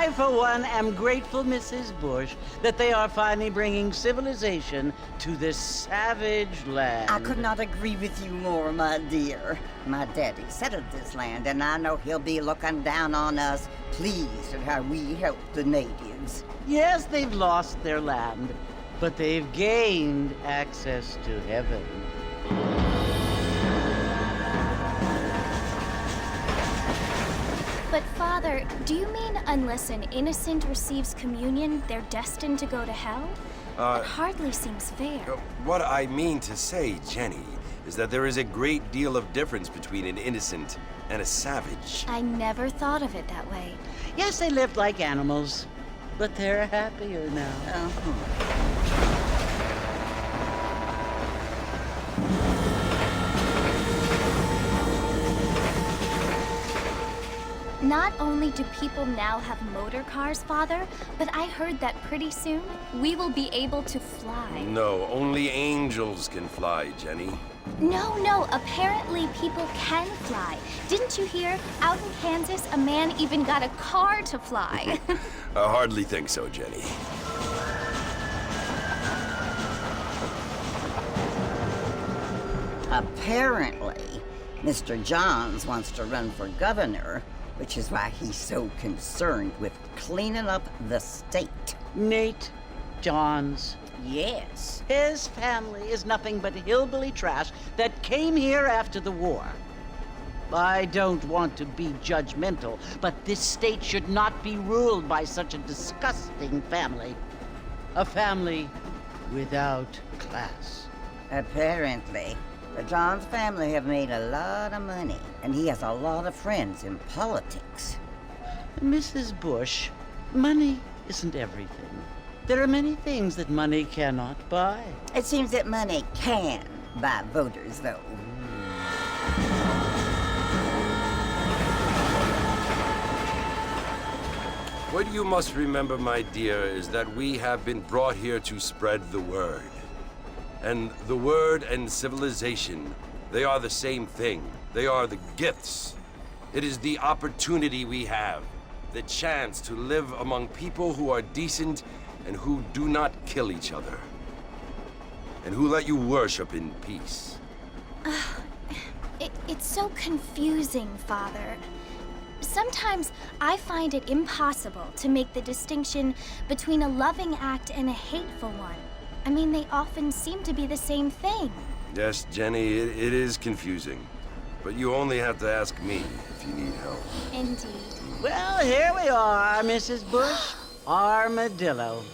I, for one, am grateful, Mrs. Bush, that they are finally bringing civilization to this savage land. I could not agree with you more, my dear. My daddy settled this land, and I know he'll be looking down on us, pleased at how we help the natives. Yes, they've lost their land, but they've gained access to heaven. But Father, do you mean unless an innocent receives communion, they're destined to go to hell? That hardly seems fair. What I mean to say, Jenny, is that there is a great deal of difference between an innocent and a savage. I never thought of it that way. Yes, they lived like animals, but they're happier now. Not only do people now have motor cars, Father, but I heard that pretty soon we will be able to fly. No, only angels can fly, Jenny. No, apparently people can fly. Didn't you hear? Out in Kansas, a man even got a car to fly. I hardly think so, Jenny. Apparently, Mr. Johns wants to run for governor, which is why he's so concerned with cleaning up the state. Nate Johns. Yes. His family is nothing but hillbilly trash that came here after the war. I don't want to be judgmental, but this state should not be ruled by such a disgusting family. A family without class. Apparently, the Johns family have made a lot of money, and he has a lot of friends in politics. Mrs. Bush, money isn't everything. There are many things that money cannot buy. It seems that money can buy voters, though. What you must remember, my dear, is that we have been brought here to spread the word. And the word and civilization, they are the same thing. They are the gifts. It is the opportunity we have, the chance to live among people who are decent and who do not kill each other, and who let you worship in peace. It's so confusing, Father. Sometimes I find it impossible to make the distinction between a loving act and a hateful one. I mean, they often seem to be the same thing. Yes, Jenny, it is confusing. But you only have to ask me if you need help. Indeed. Well, here we are, Mrs. Bush. Armadillo.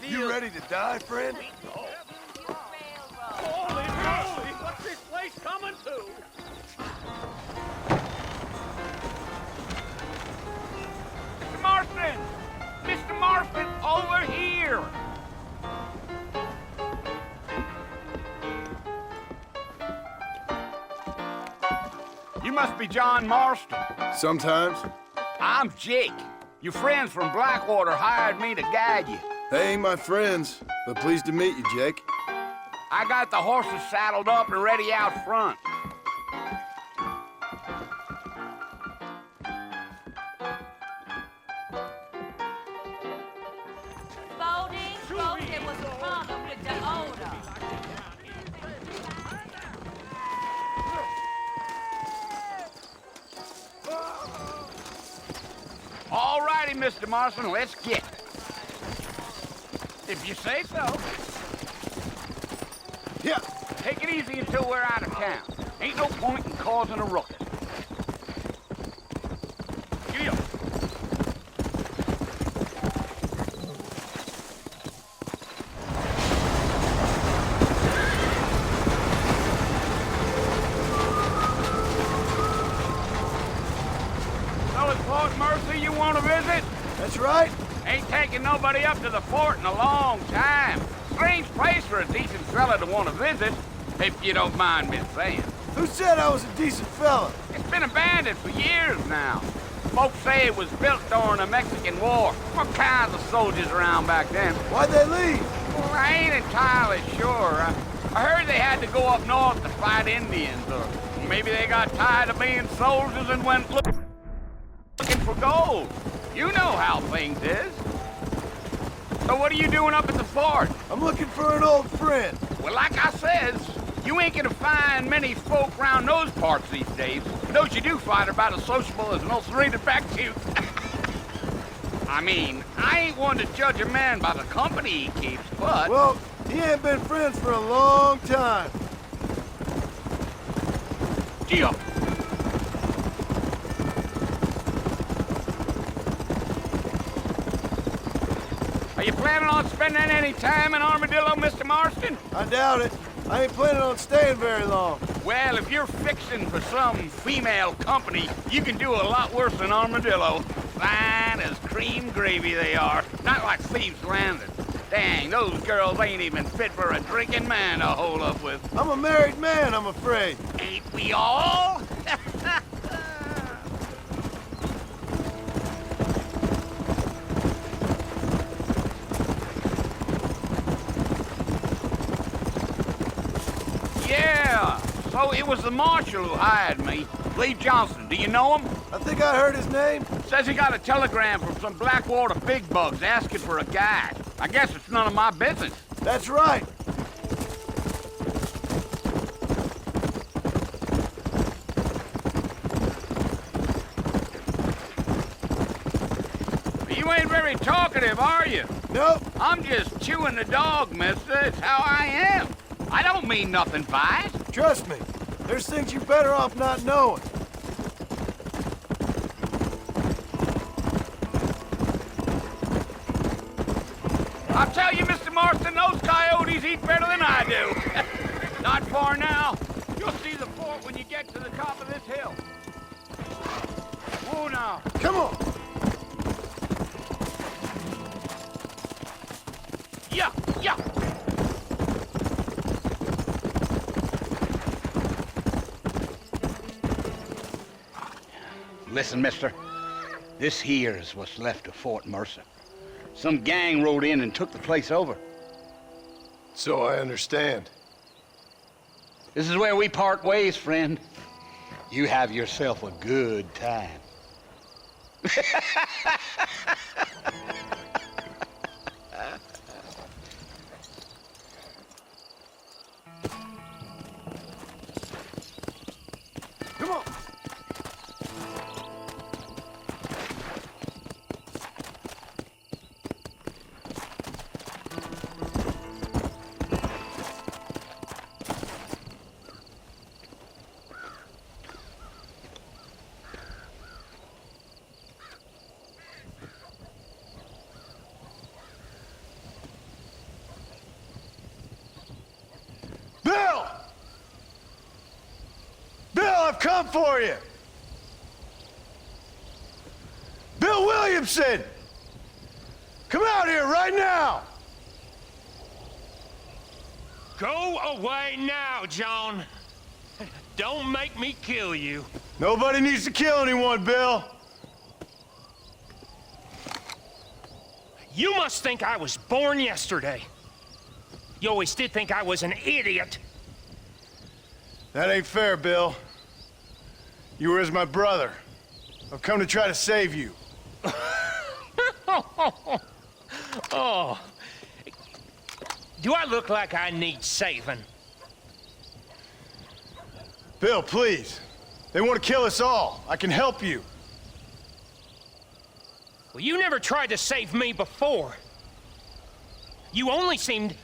You ready to die, friend? Holy moly! What's this place coming to? Mr. Marston! Mr. Marston, over here! You must be John Marston. Sometimes. I'm Jake. Your friends from Blackwater hired me to guide you. They ain't my friends, but pleased to meet you, Jake. I got the horses saddled up and ready out front. Voting was a problem with the order. All righty, Mr. Marston, let's get it. If you say so. Yeah. Take it easy until we're out of town. Ain't no point in causing a ruckus. Yeah. So it's Fort Mercy you want to visit? That's right. Ain't taking nobody up to the fort in a long time. Strange place for a decent fella to want to visit, if you don't mind me saying. Who said I was a decent fella? It's been abandoned for years now. Folks say it was built during the Mexican War. What kinds of soldiers around back then? Why'd they leave? Well, I ain't entirely sure. I heard they had to go up north to fight Indians, or maybe they got tired of being soldiers and went looking for gold. You know how things is. So what are you doing up at the fort? I'm looking for an old friend. Well, like I says, you ain't gonna find many folk round those parts these days. But those you do find are about as sociable as an ulcerated back tooth. I mean, I ain't one to judge a man by the company he keeps, but... Well, he ain't been friends for a long time. Gee up. Are you planning on spending any time in Armadillo, Mr. Marston? I doubt it. I ain't planning on staying very long. Well, if you're fixing for some female company, you can do a lot worse than Armadillo. Fine as cream gravy they are. Not like Thieves' Landing. Dang, those girls ain't even fit for a drinking man to hole up with. I'm a married man, I'm afraid. Ain't we all? Yeah, so it was the marshal who hired me. Lee Johnson, do you know him? I think I heard his name. Says he got a telegram from some Blackwater big bugs asking for a guide. I guess it's none of my business. That's right. You ain't very talkative, are you? Nope. I'm just chewing the dog, mister. It's how I am. I don't mean nothing by it. Trust me. There's things you're better off not knowing. I'll tell you, Mr. Marston, those coyotes eat better than I do. Not far now. You'll see the fort when you get to the top of this hill. Whoa now. Come on. Yeah, yeah. Listen, mister. This here is what's left of Fort Mercer. Some gang rode in and took the place over. So I understand. This is where we part ways, friend. You have yourself a good time. Come on. Bill! Bill, I've come for you! Bill Williamson! Come out here right now! Go away now, John. Don't make me kill you. Nobody needs to kill anyone, Bill. You must think I was born yesterday. You always did think I was an idiot. That ain't fair, Bill. You were as my brother. I've come to try to save you. Oh. Do I look like I need saving? Bill, please. They want to kill us all. I can help you. Well, you never tried to save me before. You only seemed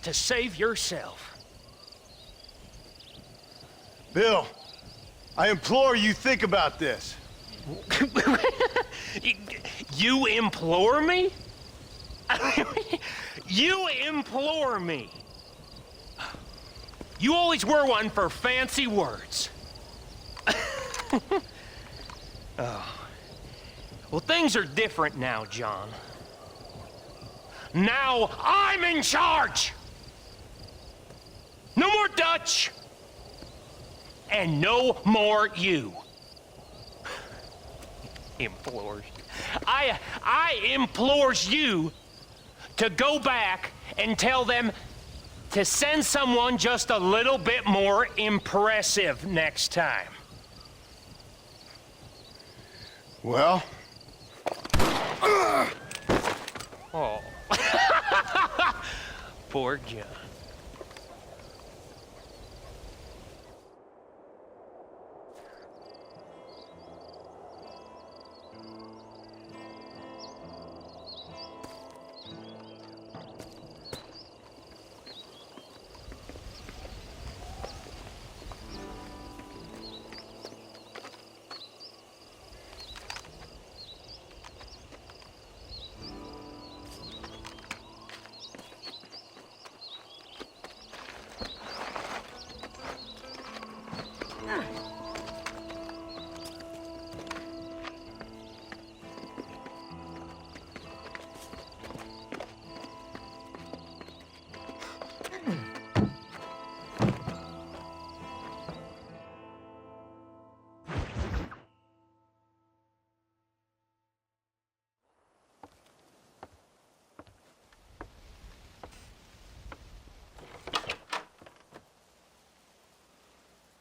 to save yourself. Bill, I implore you think about this. You implore me? You implore me? You always were one for fancy words. Oh. Well, things are different now, John. Now I'm in charge! No more Dutch! And no more you. Implores. I implores you to go back and tell them to send someone just a little bit more impressive next time. Well? Oh. Poor John.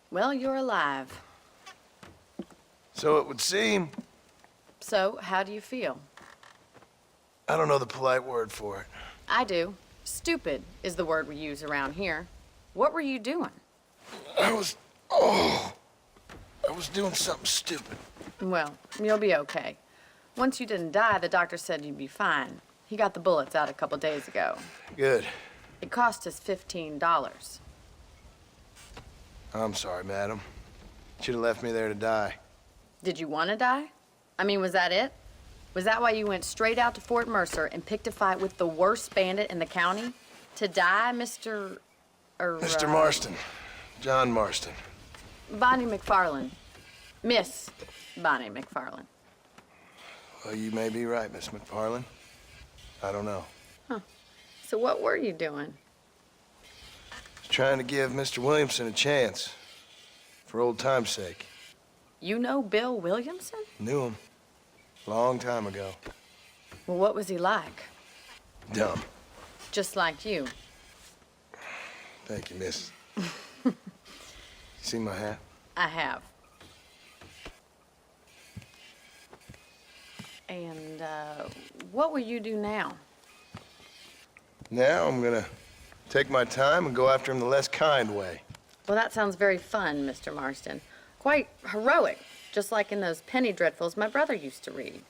Well, you're alive. So it would seem. So, how do you feel? I don't know the polite word for it. I do. Stupid is the word we use around here. What were you doing? I was doing something stupid. Well, you'll be okay. Once you didn't die, the doctor said you'd be fine. He got the bullets out a couple days ago. Good. It cost us $15. I'm sorry, madam. Should have left me there to die. Did you want to die? I mean, was that it? Was that why you went straight out to Fort Mercer and picked a fight with the worst bandit in the county? To die, Mr. Mr. Marston. John Marston. Bonnie McFarland. Miss Bonnie McFarland. Well, you may be right, Miss McFarland. I don't know. So what were you doing? Just trying to give Mr. Williamson a chance. For old time's sake. You know Bill Williamson? Knew him. Long time ago. Well, what was he like? Dumb. Just like you. Thank you, miss. See my hat? I have. And, what will you do now? Now I'm gonna take my time and go after him the less kind way. Well, that sounds very fun, Mr. Marston. Quite heroic, just like in those penny dreadfuls my brother used to read.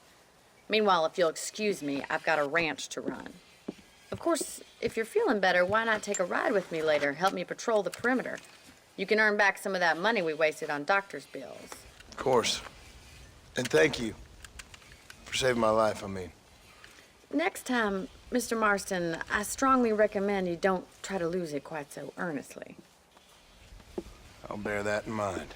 Meanwhile, if you'll excuse me, I've got a ranch to run. Of course, if you're feeling better, why not take a ride with me later? Help me patrol the perimeter. You can earn back some of that money we wasted on doctor's bills. Of course. And thank you for saving my life, I mean. Next time, Mr. Marston, I strongly recommend you don't try to lose it quite so earnestly. I'll bear that in mind.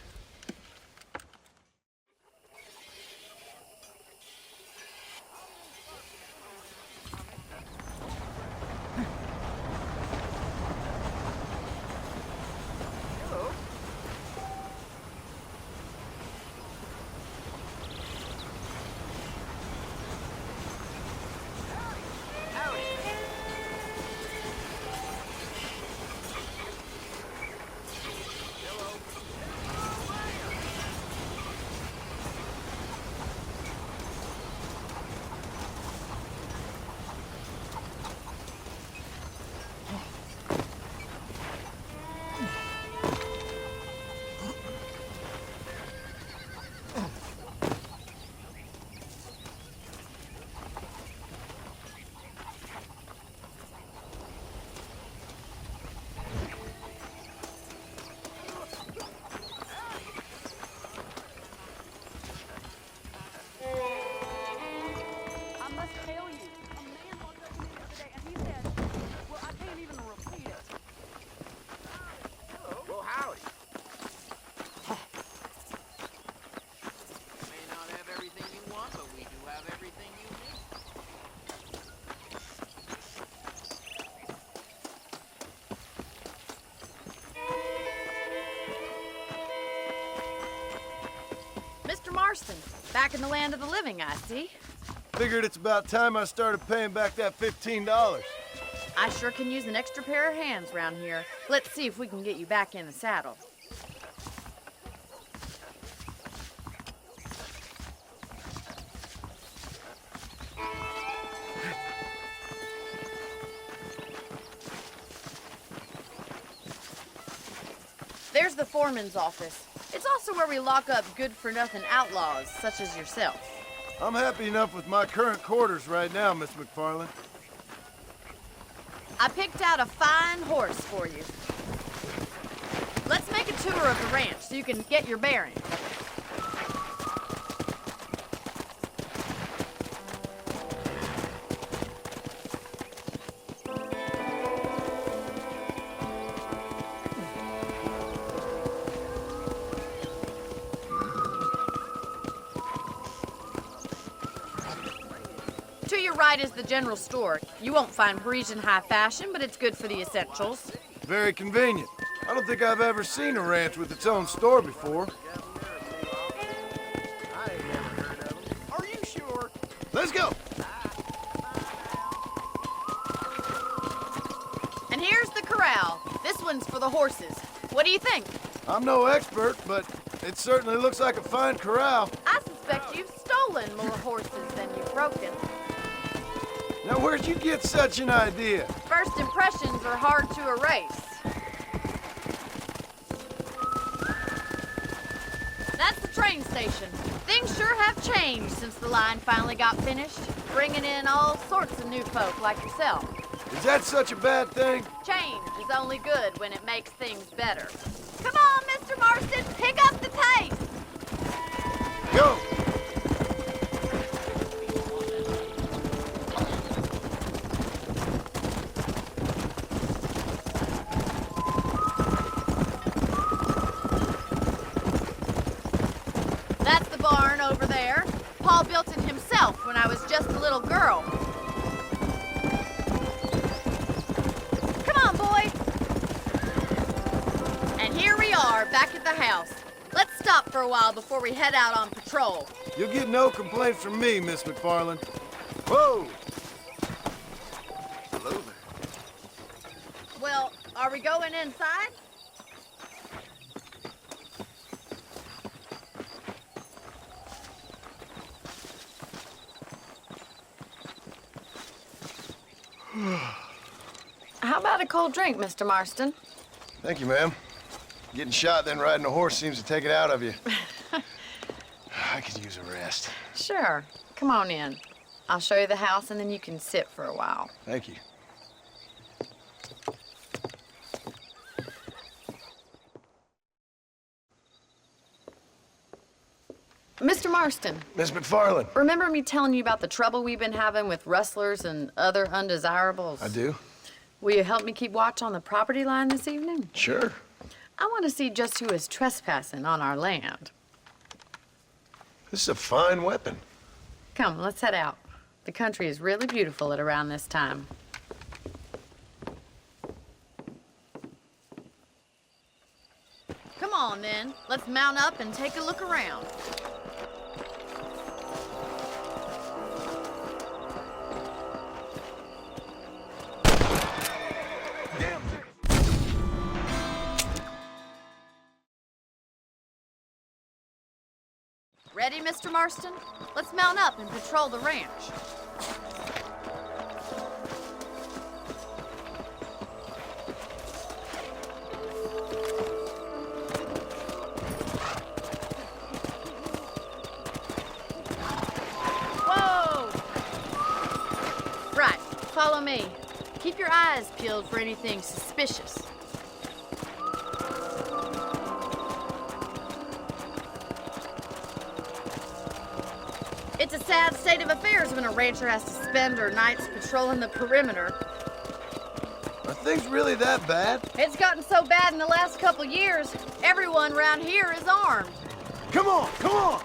Marston. Back in the land of the living, I see. Figured it's about time I started paying back that $15. I sure can use an extra pair of hands round here. Let's see if we can get you back in the saddle. There's the foreman's office. It's also where we lock up good-for-nothing outlaws, such as yourself. I'm happy enough with my current quarters right now, Miss McFarland. I picked out a fine horse for you. Let's make a tour of the ranch so you can get your bearings. To your right is the general store. You won't find Parisian high fashion, but it's good for the essentials. Very convenient. I don't think I've ever seen a ranch with its own store before. Are you sure? Let's go! And here's the corral. This one's for the horses. What do you think? I'm no expert, but it certainly looks like a fine corral. I suspect you've stolen more horses than you've broken. Now, where'd you get such an idea? First impressions are hard to erase. That's the train station. Things sure have changed since the line finally got finished, bringing in all sorts of new folk like yourself. Is that such a bad thing? Change is only good when it makes things better. Come on, Mr. Marston, pick up the pace! Go! That's the barn over there. Paul built it himself when I was just a little girl. Come on, boy. And here we are, back at the house. Let's stop for a while before we head out on patrol. You'll get no complaints from me, Miss McFarland. Whoa! Hello there. Well, are we going inside? How about a cold drink, Mr. Marston? Thank you, ma'am. Getting shot, then riding a horse seems to take it out of you. I could use a rest. Sure. Come on in. I'll show you the house and then you can sit for a while. Thank you. Mr. Marston, Miss McFarland. remember me telling you about the trouble we've been having with rustlers and other undesirables? I do? Will you help me keep watch on the property line this evening? Sure. I want to see just who is trespassing on our land. This is a fine weapon. Come, let's head out. The country is really beautiful at around this time. Come on, then. Let's mount up and take a look around. Ready, Mr. Marston? Let's mount up and patrol the ranch. Whoa! Right, follow me. Keep your eyes peeled for anything suspicious. It's a sad state of affairs when a rancher has to spend her nights patrolling the perimeter. Are things really that bad? It's gotten so bad in the last couple years, everyone around here is armed. Come on, come on!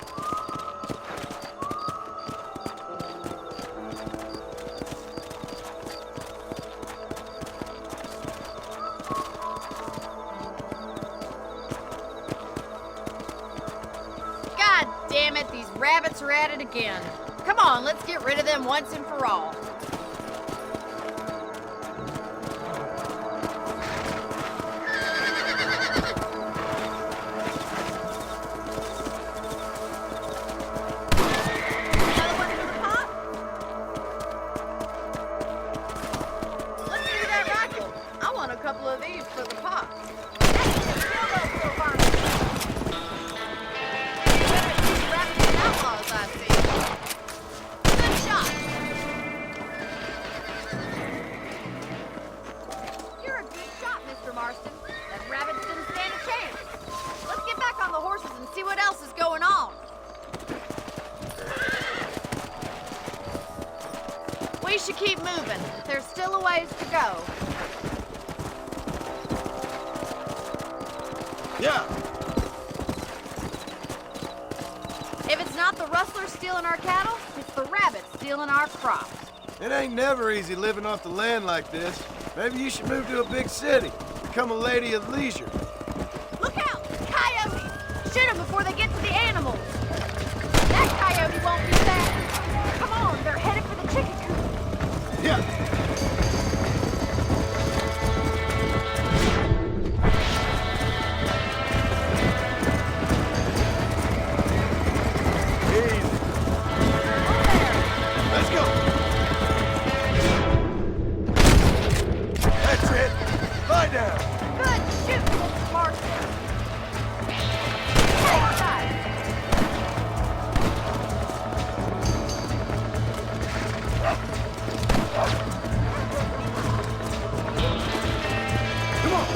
God damn it, these rabbits are at it again. Come on, let's get rid of them once and for all. Another one for the pot? Let's do that rifle. I want a couple of these for the pot. Outlaws, I see. Good shot. You're a good shot, Mr. Marston. That rabbit didn't stand a chance. Let's get back on the horses and see what else is going on. We should keep moving. There's still a ways to go. Yeah. If it's not the rustlers stealing our cattle, it's the rabbits stealing our crops. It ain't never easy living off the land like this. Maybe you should move to a big city. Become a lady of leisure. Look out! Coyotes! Shoot them before they get to the animals. That coyote won't be fast. Come on, they're headed for the chicken coop. Yeah. Let's go. That's it. Lie down. Good shoot, Mr. Marston. Hey, guys. Come on.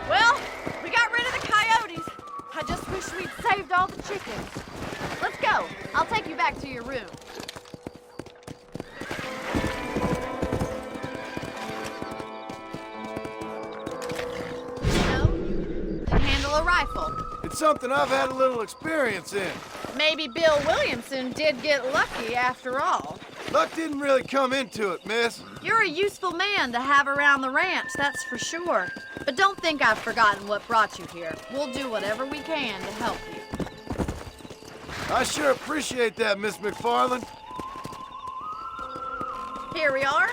Well, we got rid of the coyotes. I just wish we'd saved all the chickens. Let's go. I'll take you back to your room. No, can handle a rifle. It's something I've had a little experience in. Maybe Bill Williamson did get lucky after all. Luck didn't really come into it, miss. You're a useful man to have around the ranch, that's for sure. But don't think I've forgotten what brought you here. We'll do whatever we can to help you. I sure appreciate that, Miss McFarland. Here we are.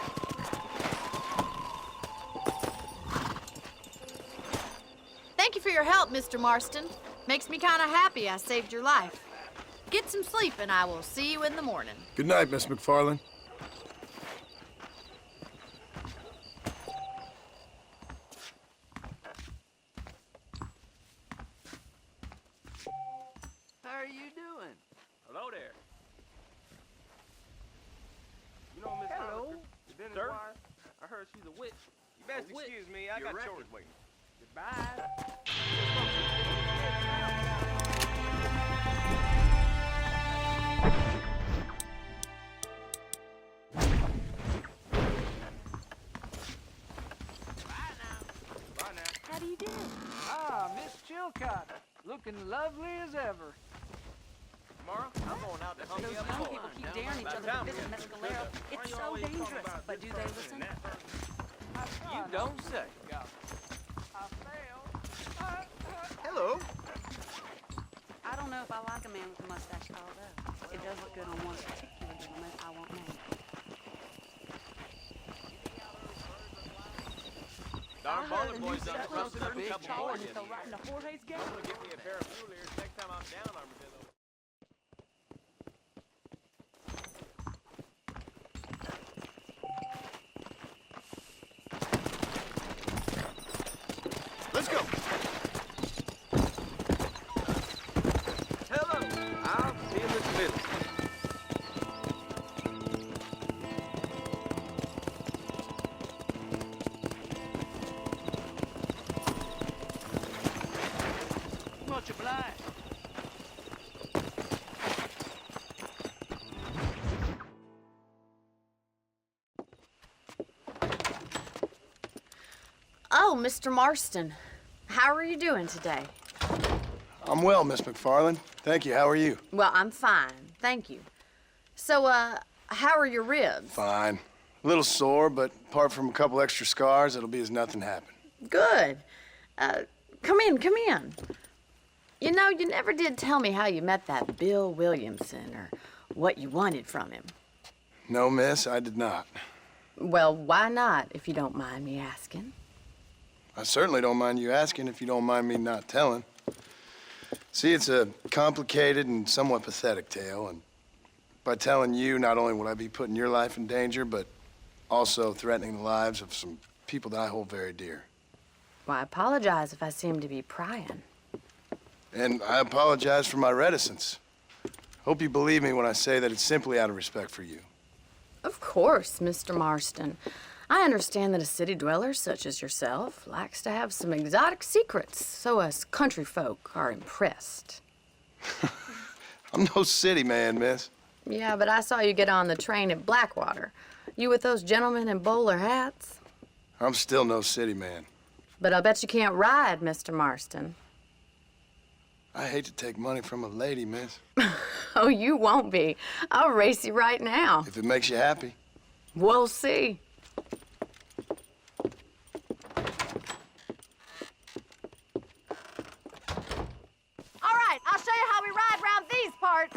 Thank you for your help, Mr. Marston. Makes me kind of happy I saved your life. Get some sleep and I will see you in the morning. Good night, Miss McFarland. How are you doing? Hello there. You know Miss Hello. Hollister, the Dennis Sir? wife? I heard she's a witch. You best A witch. excuse me. I You got reckon? chores waiting. Goodbye. Bye now. How do you do? Ah, Miss Chilcott. Looking lovely as ever. Tomorrow, I'm going out to Those Hungry young people keep daring each other to visit Mescalero. It's so dangerous. But do they listen? You don't say. I failed. Hello. I don't know if I like a man with a mustache called up. It does look good on one particular gentleman I won't name. Darn Barley Boys done That busted up a big couple chaw more and yet. fell right into Jorge's game. I'm gonna get me a pair of mule ears next time I'm down Armadillo. Let's go. Hello. I'll be in this middle. Much obliged. Oh, Mr. Marston. How are you doing today? I'm well, Miss McFarland. Thank you. How are you? Well, I'm fine, thank you. So, how are your ribs? Fine. A little sore, but apart from a couple extra scars, it'll be as nothing happened. Good. Come in, come in. You know, you never did tell me how you met that Bill Williamson or what you wanted from him. No, miss, I did not. Well, why not, if you don't mind me asking? I certainly don't mind you asking if you don't mind me not telling. See, it's a complicated and somewhat pathetic tale, and by telling you, not only would I be putting your life in danger, but also threatening the lives of some people that I hold very dear. Well, I apologize if I seem to be prying. And I apologize for my reticence. Hope you believe me when I say that it's simply out of respect for you. Of course, Mr. Marston. I understand that a city dweller such as yourself likes to have some exotic secrets, so us country folk are impressed. I'm no city man, miss. Yeah, but I saw you get on the train at Blackwater. You with those gentlemen in bowler hats? I'm still no city man. But I'll bet you can't ride, Mr. Marston. I hate to take money from a lady, miss. Oh, you won't be. I'll race you right now. If it makes you happy. We'll see. All right, I'll show you how we ride around these parts.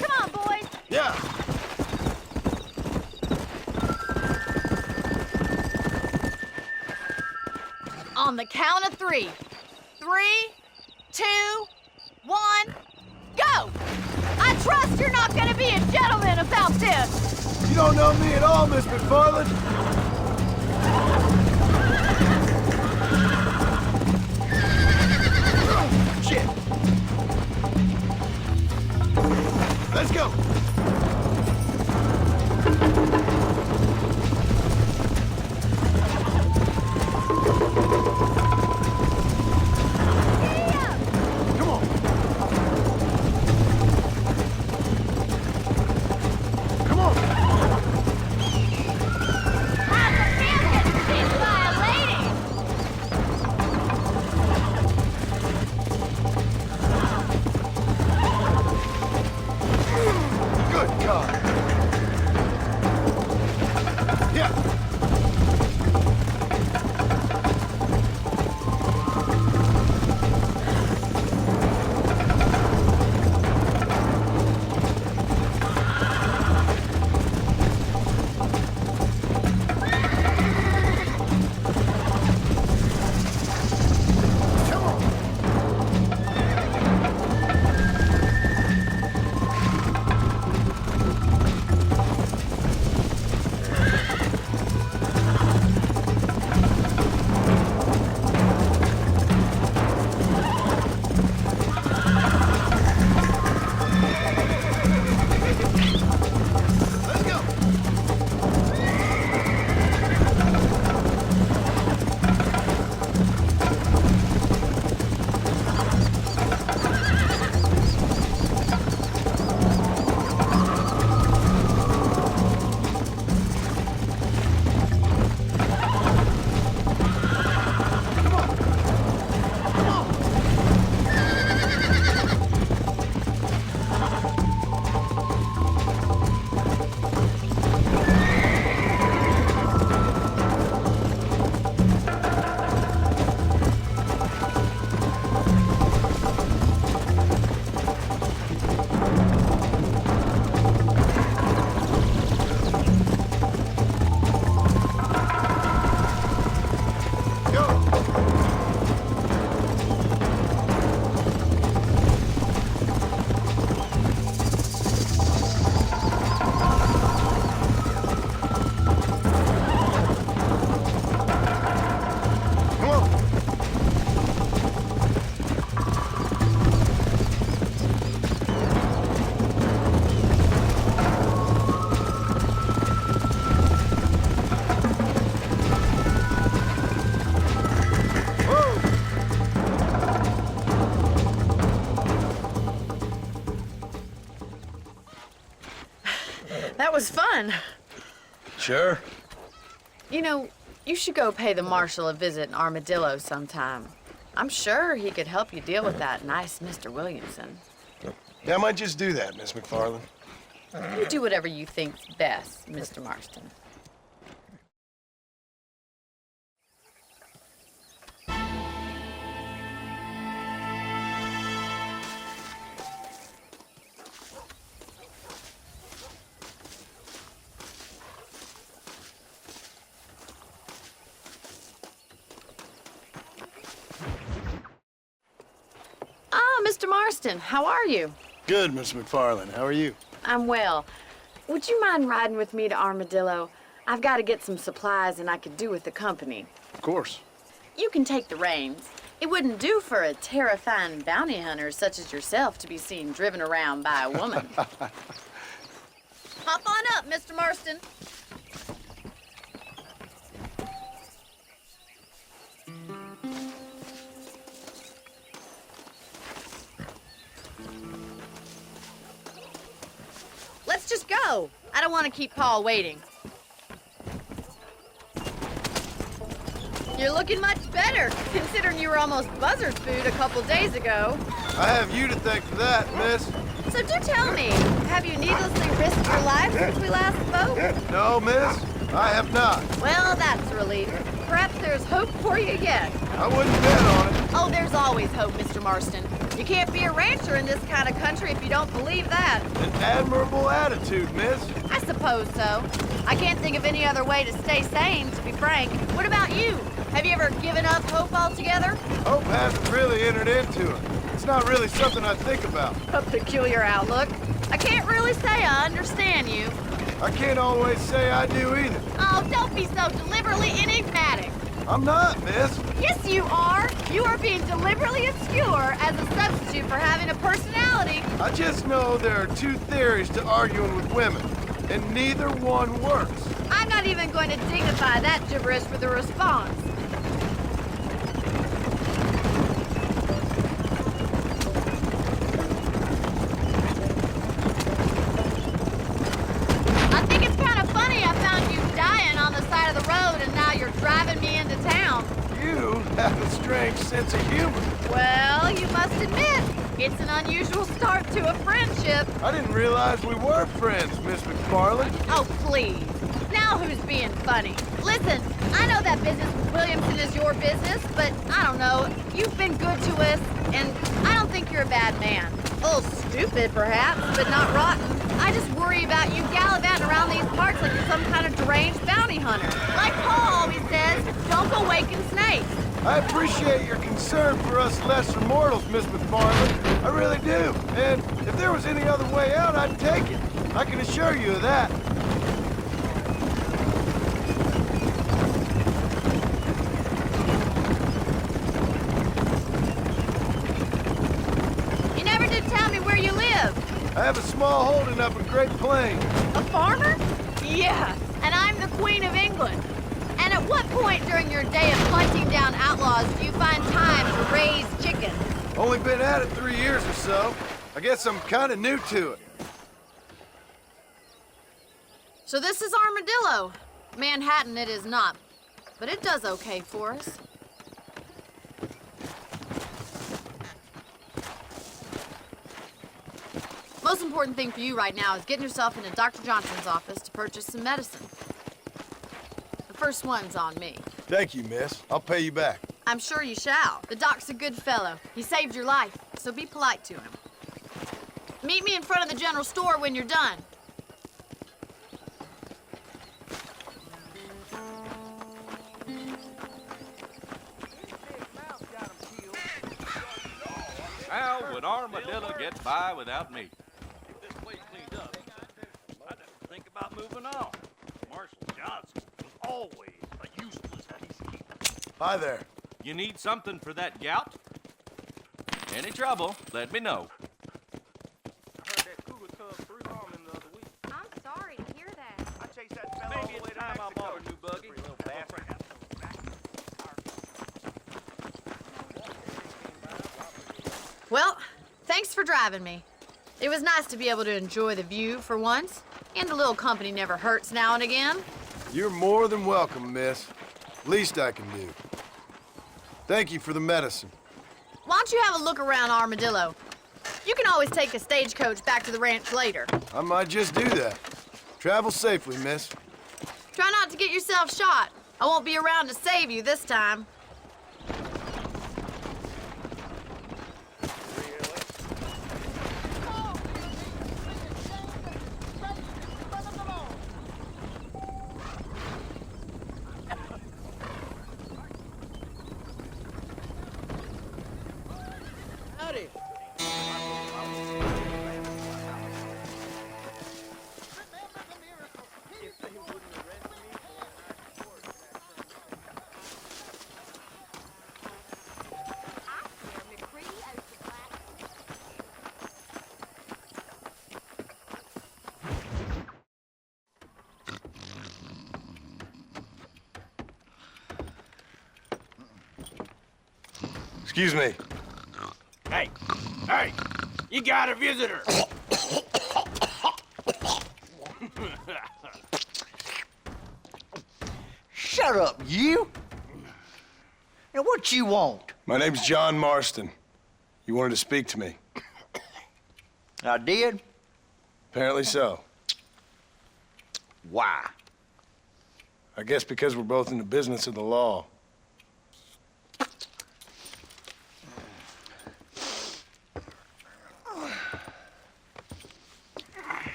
Come on, boys. Yeah. On the count of 3. 3, 2, 1, go! I trust you're not gonna be a gentleman about this. You don't know me at all, Miss McFarland. Shit. Let's go. That was fun. Sure. You know, You should go pay the marshal a visit in Armadillo sometime. I'm sure he could help you deal with that nice Mr. Williamson. Yeah, I might just do that, Miss McFarland. You do whatever you think's best, Mr. Marston. Ah, Mr. Marston, how are you? Good, Miss McFarland. How are you? I'm well. Would you mind riding with me to Armadillo? I've got to get some supplies and I could do with the company. Of course. You can take the reins. It wouldn't do for a terrifying bounty hunter such as yourself to be seen driven around by a woman. Hop on up, Mr. Marston. Let's just go. I don't want to keep Paul waiting. You're looking much better, considering you were almost buzzard food a couple days ago. I have you to thank for that, miss. So do tell me, have you needlessly risked your life since we last spoke? No, miss, I have not. Well, that's a relief. Perhaps there's hope for you yet. I wouldn't bet on it. Oh, there's always hope, Mr. Marston. You can't be a rancher in this kind of country if you don't believe that. An admirable attitude, miss. I suppose so. I can't think of any other way to stay sane, to be frank. What about you? Have you ever given up hope altogether? Hope hasn't really entered into it. It's not really something I think about. A peculiar outlook. I can't really say I understand you. I can't always say I do either. Oh, don't be so deliberately enigmatic. I'm not, miss. Yes, you are. You are being deliberately obscure as a substitute for having a personality. I just know there are two theories to arguing with women, and neither one works. I'm not even going to dignify that gibberish with a response. I think it's kind of funny I found you dying on the side of the road and now you're driving me into town. You have a strange sense of humor. Well, you must admit, it's an unusual start to a friendship. I didn't realize we were friends, Miss McFarland. Oh, please. Now who's being funny? Listen, I know that business with Williamson is your business, but I don't know. You've been good to us, and I don't think you're a bad man. A little stupid, perhaps, but not rotten. I just worry about you gallivanting around these parts like you're some kind of deranged bounty hunter. Like Paul always says, don't go waking snakes. I appreciate your concern for us lesser mortals, Miss McFarland. I really do. And if there was any other way out, I'd take it. I can assure you of that. You never did tell me where you live. I have a small holding up in Great Plains. A farmer? Yeah, and I'm the Queen of England. And at what point during your day of hunting down outlaws do you find time to raise chickens? Only been at it 3 years or so. I guess I'm kind of new to it. So this is Armadillo. Manhattan it is not, but it does okay for us. Most important thing for you right now is getting yourself into Dr. Johnson's office to purchase some medicine. The first one's on me. Thank you, miss. I'll pay you back. I'm sure you shall. The doc's a good fellow. He saved your life, so be polite to him. Meet me in front of the general store when you're done. How would Armadillo get by without me? Get this place cleaned up. I'd have to think about moving on. Marshal Johnson was always a useless peacekeeper. Hi there. You need something for that gout? Any trouble, let me know. I heard that cougar cub threw Norman the other week. I'm sorry to hear that. I chased that fella all the way to Mexico. I bought a new buggy. Little bastard. Well, thanks for driving me. It was nice to be able to enjoy the view for once, and a little company never hurts now and again. You're more than welcome, miss. Least I can do. Thank you for the medicine. Why don't you have a look around Armadillo? You can always take a stagecoach back to the ranch later. I might just do that. Travel safely, miss. Try not to get yourself shot. I won't be around to save you this time. Howdy. Excuse me. Hey, hey, you got a visitor. Shut up, you! Now, what you want? My name's John Marston. You wanted to speak to me. I did? Apparently so. Why? I guess because we're both in the business of the law.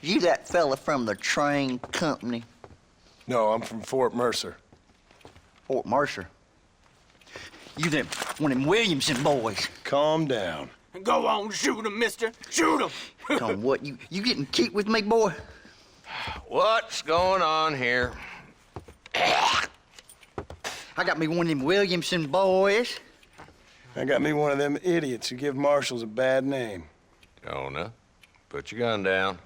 You that fella from the train company? No, I'm from Fort Mercer. Fort Mercer? You them, one of them Williamson boys? Calm down. Go on, shoot him, mister. Shoot him. Come what, you getting kicked with me, boy? What's going on here? I got me one of them Williamson boys. I got me one of them idiots who give marshals a bad name. Jonah, put your gun down.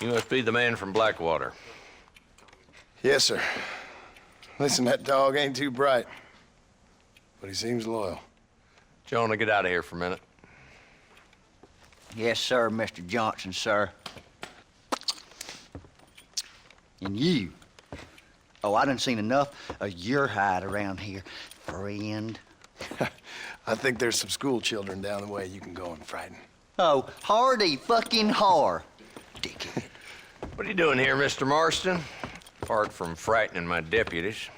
You must be the man from Blackwater. Yes, sir. Listen, that dog ain't too bright, but he seems loyal. Jonah, get out of here for a minute. Yes, sir, Mr. Johnson, sir. And you? Oh, I done seen enough of your hide around here, friend. I think there's some school children down the way you can go and frighten. Oh, hardy fucking har. Dickhead. What are you doing here, Mr. Marston? Apart from frightening my deputies.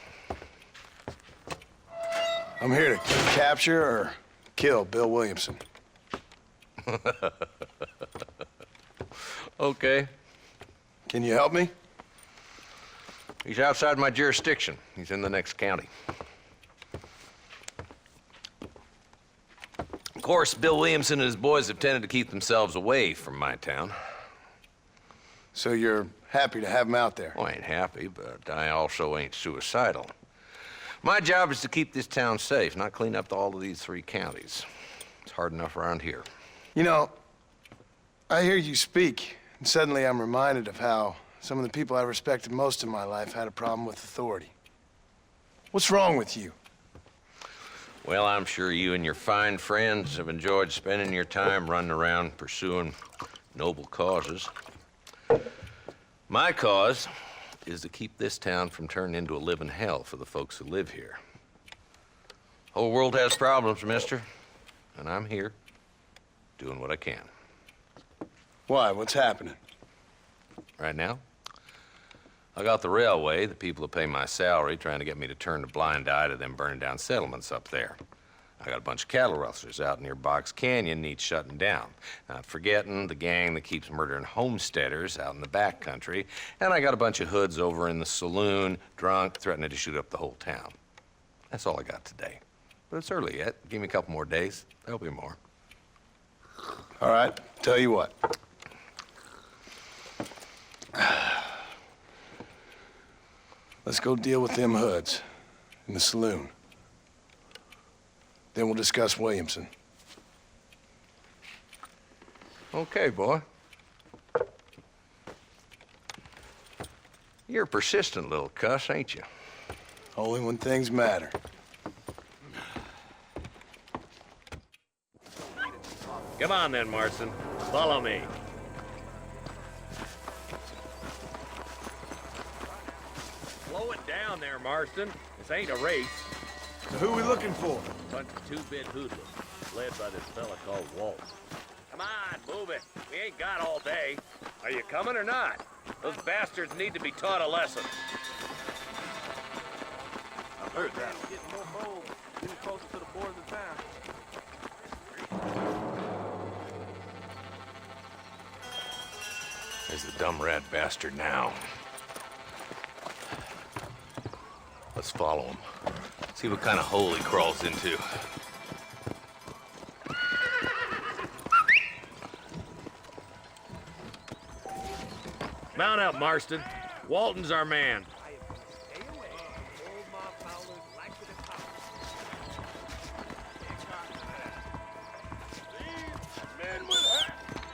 I'm here to capture or kill Bill Williamson. Okay. Can you help me? He's outside my jurisdiction. He's in the next county. Of course, Bill Williamson and his boys have tended to keep themselves away from my town. So you're happy to have him out there? Well, I ain't happy, but I also ain't suicidal. My job is to keep this town safe, not clean up all of these 3 counties. It's hard enough around here. You know, I hear you speak, and suddenly I'm reminded of how some of the people I respected most in my life had a problem with authority. What's wrong with you? Well, I'm sure you and your fine friends have enjoyed spending your time running around pursuing noble causes. My cause is to keep this town from turning into a living hell for the folks who live here. Whole world has problems, mister, and I'm here doing what I can. Why? What's happening? Right now, I got the railway, the people who pay my salary, trying to get me to turn a blind eye to them burning down settlements up there. I got a bunch of cattle rustlers out near Box Canyon needs shutting down. Not forgetting the gang that keeps murdering homesteaders out in the back country. And I got a bunch of hoods over in the saloon, drunk, threatening to shoot up the whole town. That's all I got today. But it's early yet. Give me a couple more days. There'll be more. All right, tell you what. Let's go deal with them hoods in the saloon. Then we'll discuss Williamson. Okay, boy. You're a persistent little cuss, ain't you? Only when things matter. Come on then, Marston. Follow me. down there, Marston. This ain't a race. So who we looking for? Bunch of two-bit hoodlums, led by this fella called Walt. Come on, move it. We ain't got all day. Are you coming or not? Those bastards need to be taught a lesson. I've heard that. Getting more bold, getting closer to the borders of town. There's the dumb rat bastard now. Let's follow him. See what kind of hole he crawls into. Mount up, Marston. Walton's our man.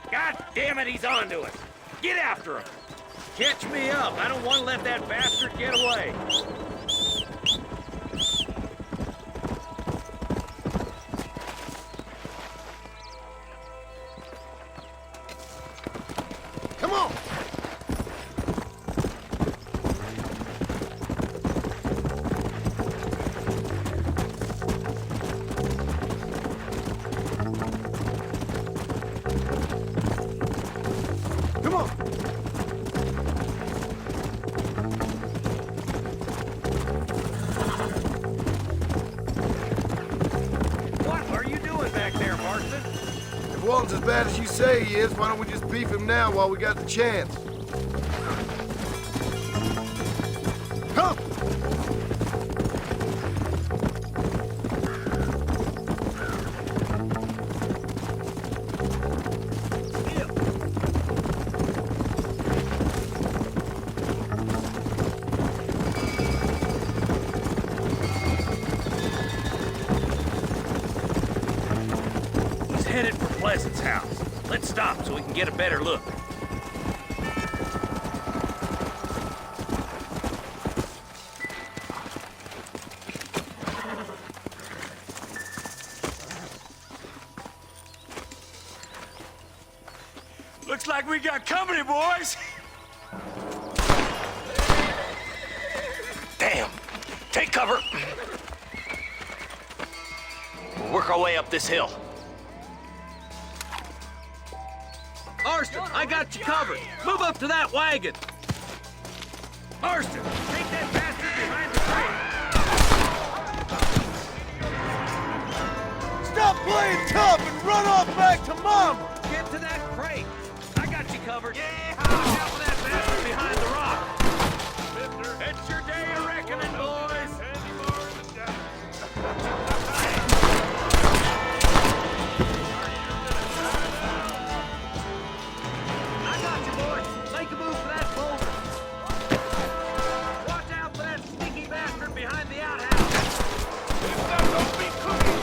God damn it, he's on to us. Get after him. Catch me up. I don't want to let that bastard get away. Come on! Come on! What are you doing back there, Marston? If Walton's as bad as you say he is, why don't we just beef him now while we got the chance? Come! He's headed for Pleasant's house. Let's stop so we can get a better look. Looks like we got company, boys. Damn! Take cover! We'll work our way up this hill. Marston, I got you covered. Move up to that wagon. Marston, take that bastard behind the crate. Stop playing tough and run off back to Mama! Get to that crate. I got you covered. Yeah! Watch out for that bastard behind the rock. It's your day of reckoning, boys. I got you, boys. Make a move for that boulder. Watch out for that sneaky bastard behind the outhouse. Don't be cooking.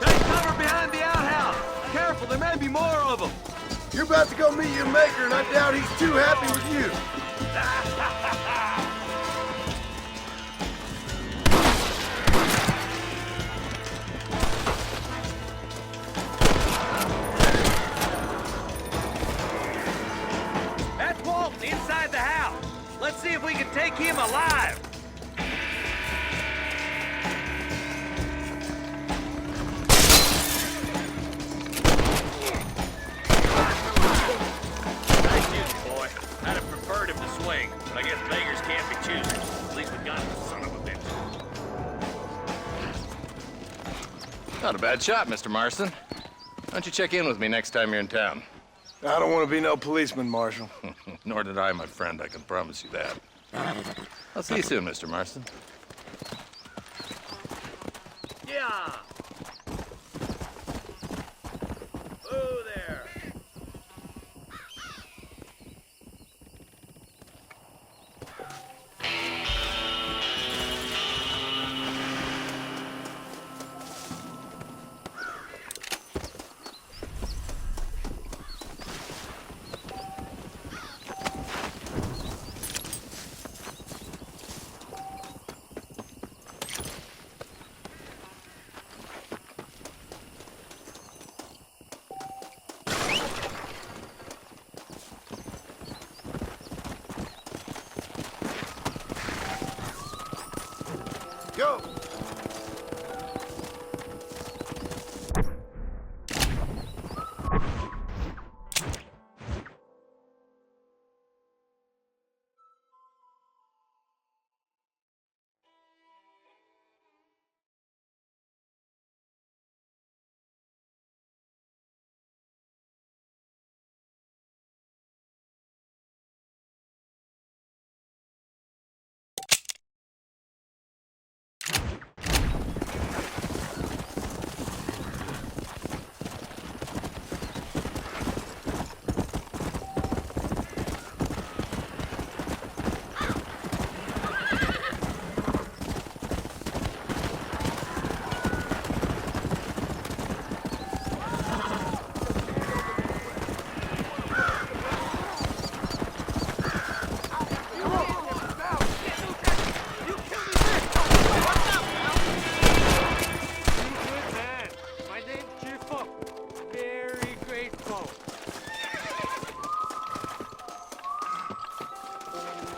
Take cover behind the outhouse. Careful, there may be more of them. You're about to go meet your maker, and I doubt he's too happy with you. That's Walton inside the house. Let's see if we can take him alive. Nice shooting, boy. I'd have preferred him to swing, but I guess beggars can't be choosers. At least we got the son of a bitch. Not a bad shot, Mr. Marston. Why don't you check in with me next time you're in town? I don't want to be no policeman, Marshal. Nor did I, my friend. I can promise you that. I'll see you soon, Mr. Marston. Yeah! Oh, there. Go!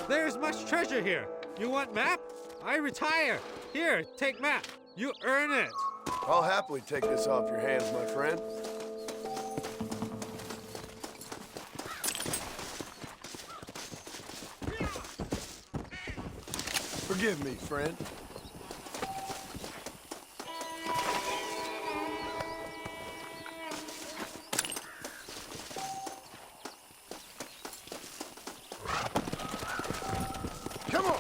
There's much treasure here. You want map? I retire. Here, take map. You earn it. I'll happily take this off your hands, my friend. Forgive me, friend. Come on!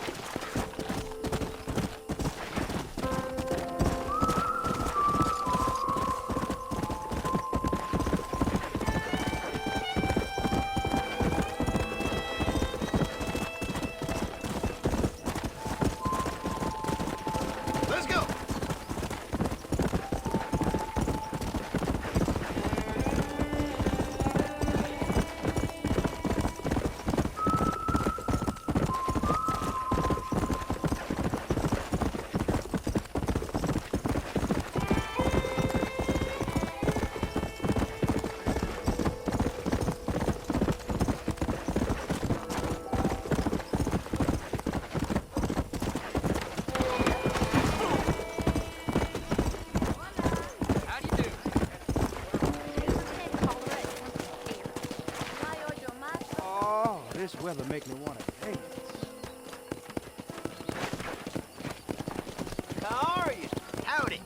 Let's go! Oh, this weather make me want to dance. How are you? Howdy.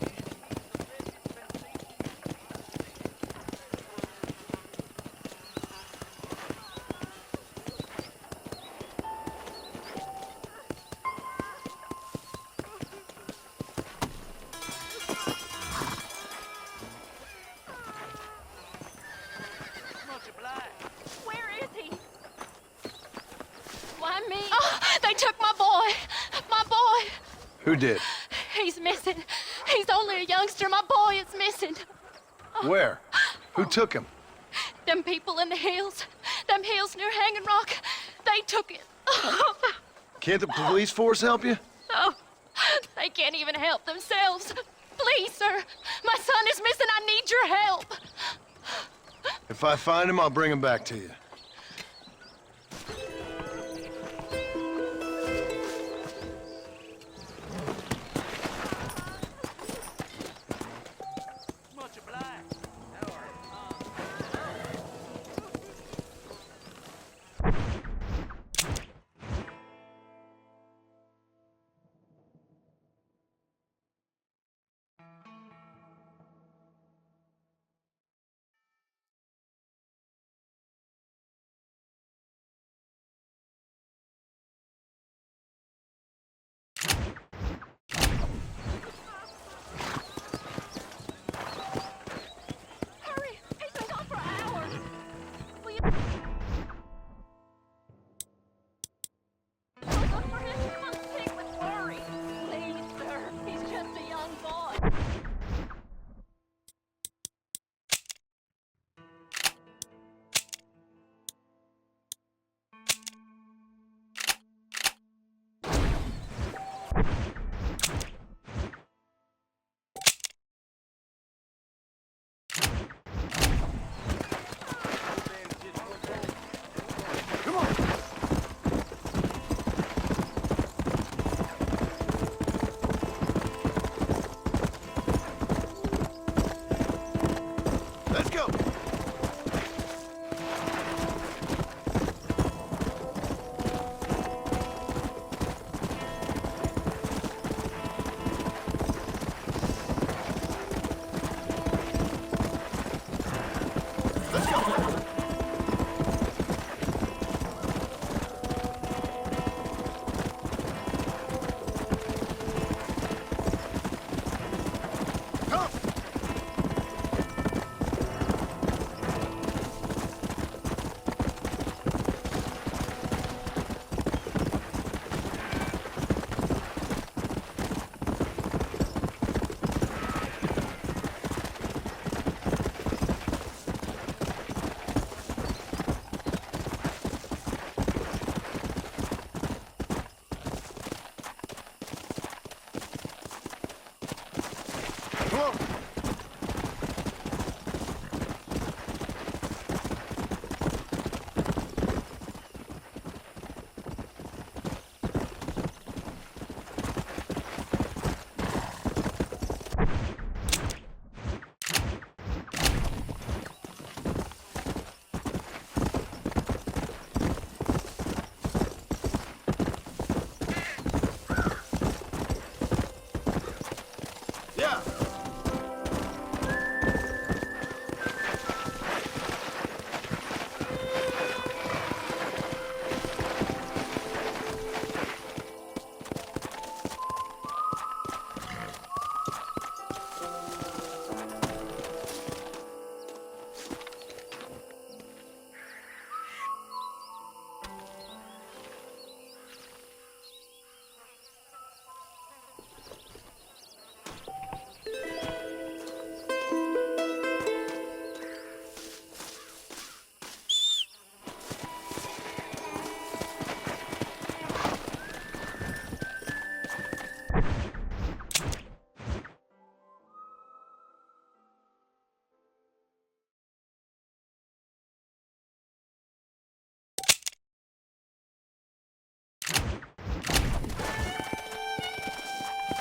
Where is he? Why me? Oh, they took my boy. My boy. Who did? He's missing. He's only a youngster. My boy is missing. Where? Who took him? Them people in the hills. Them hills near Hanging Rock. They took it. Can't the police force help you? Oh, they can't even help themselves. Please, sir. My son is missing. I need your help. If I find him, I'll bring him back to you.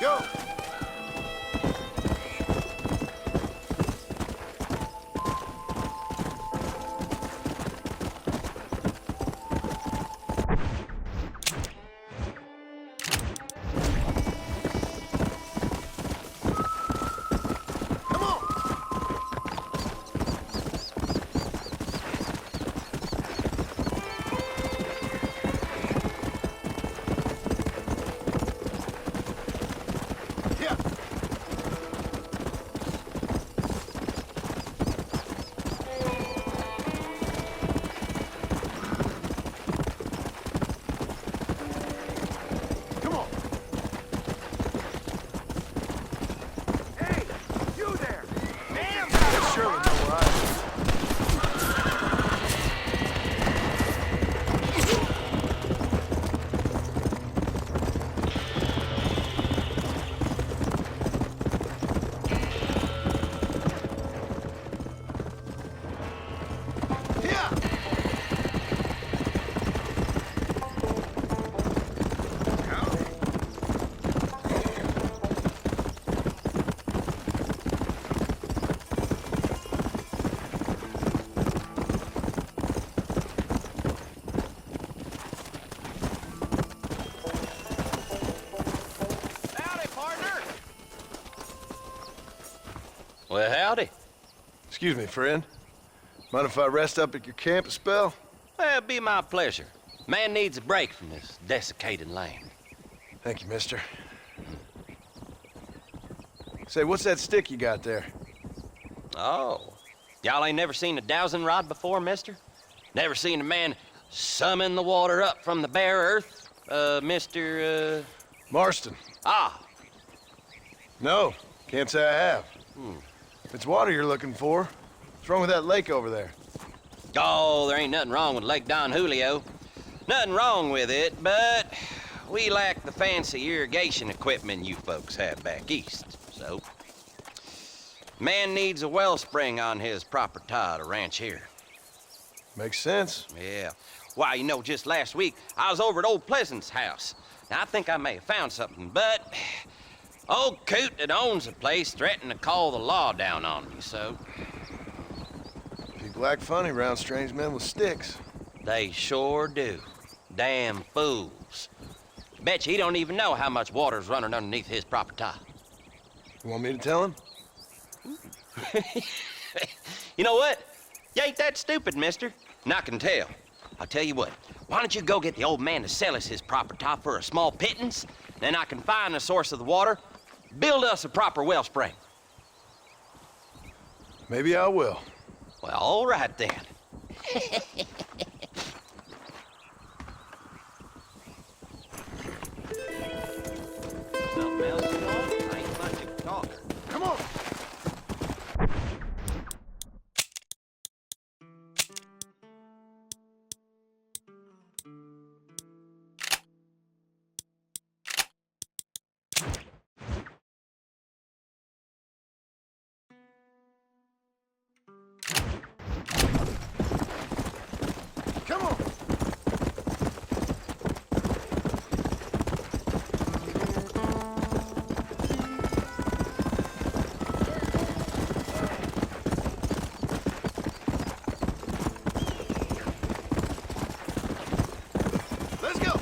Go! Well, howdy. Excuse me, friend. Mind if I rest up at your camp a spell? Well, it'd be my pleasure. Man needs a break from this desiccated land. Thank you, mister. Say, what's that stick you got there? Oh. Y'all ain't never seen a dowsing rod before, mister? Never seen a man summon the water up from the bare earth? Mr. Marston. Ah. No, can't say I have. If it's water you're looking for, what's wrong with that lake over there? Oh, there ain't nothing wrong with Lake Don Julio. Nothing wrong with it, but we lack the fancy irrigation equipment you folks have back east, so. Man needs a wellspring on his property to ranch here. Makes sense. Yeah. Why, you know, just last week, I was over at Old Pleasant's house. Now, I think I may have found something, but old coot that owns the place threatened to call the law down on me, so. People act funny around strange men with sticks. They sure do. Damn fools. Bet you he don't even know how much water's running underneath his property. You want me to tell him? You know what? You ain't that stupid, mister. And I can tell. I'll tell you what. Why don't you go get the old man to sell us his property for a small pittance? Then I can find the source of the water, build us a proper wellspring. Maybe I will. Well, all right then. Something else you want? I ain't much of a talker. Come on! Come on! Let's go!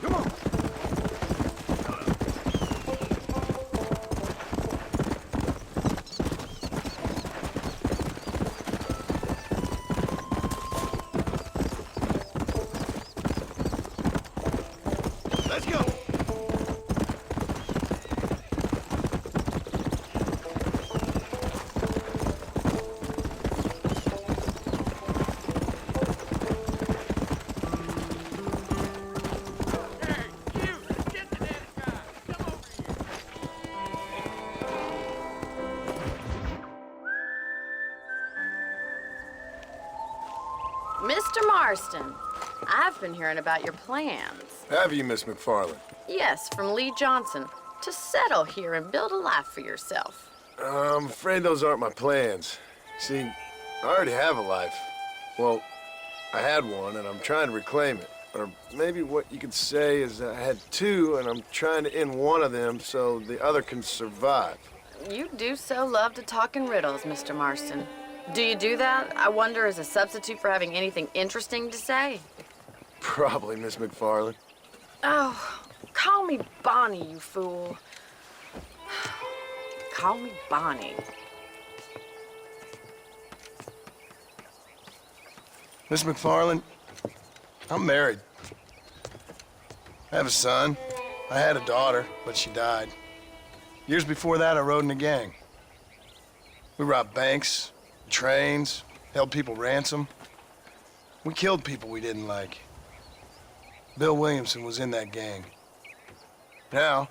Come on! Let's go! Mr. Marston, I've been hearing about your plans. Have you, Miss McFarland? Yes, from Lee Johnson, to settle here and build a life for yourself. I'm afraid those aren't my plans. See, I already have a life. Well, I had one, and I'm trying to reclaim it. Or maybe what you could say is I had two, and I'm trying to end one of them so the other can survive. You do so love to talk in riddles, Mr. Marston. Do you do that, I wonder, as a substitute for having anything interesting to say? Probably, Miss McFarland. Oh, call me Bonnie, you fool. Call me Bonnie. Miss McFarland, I'm married. I have a son. I had a daughter, but she died. Years before that, I rode in a gang. We robbed banks, trains, held people ransom. We killed people we didn't like. Bill Williamson was in that gang. Now,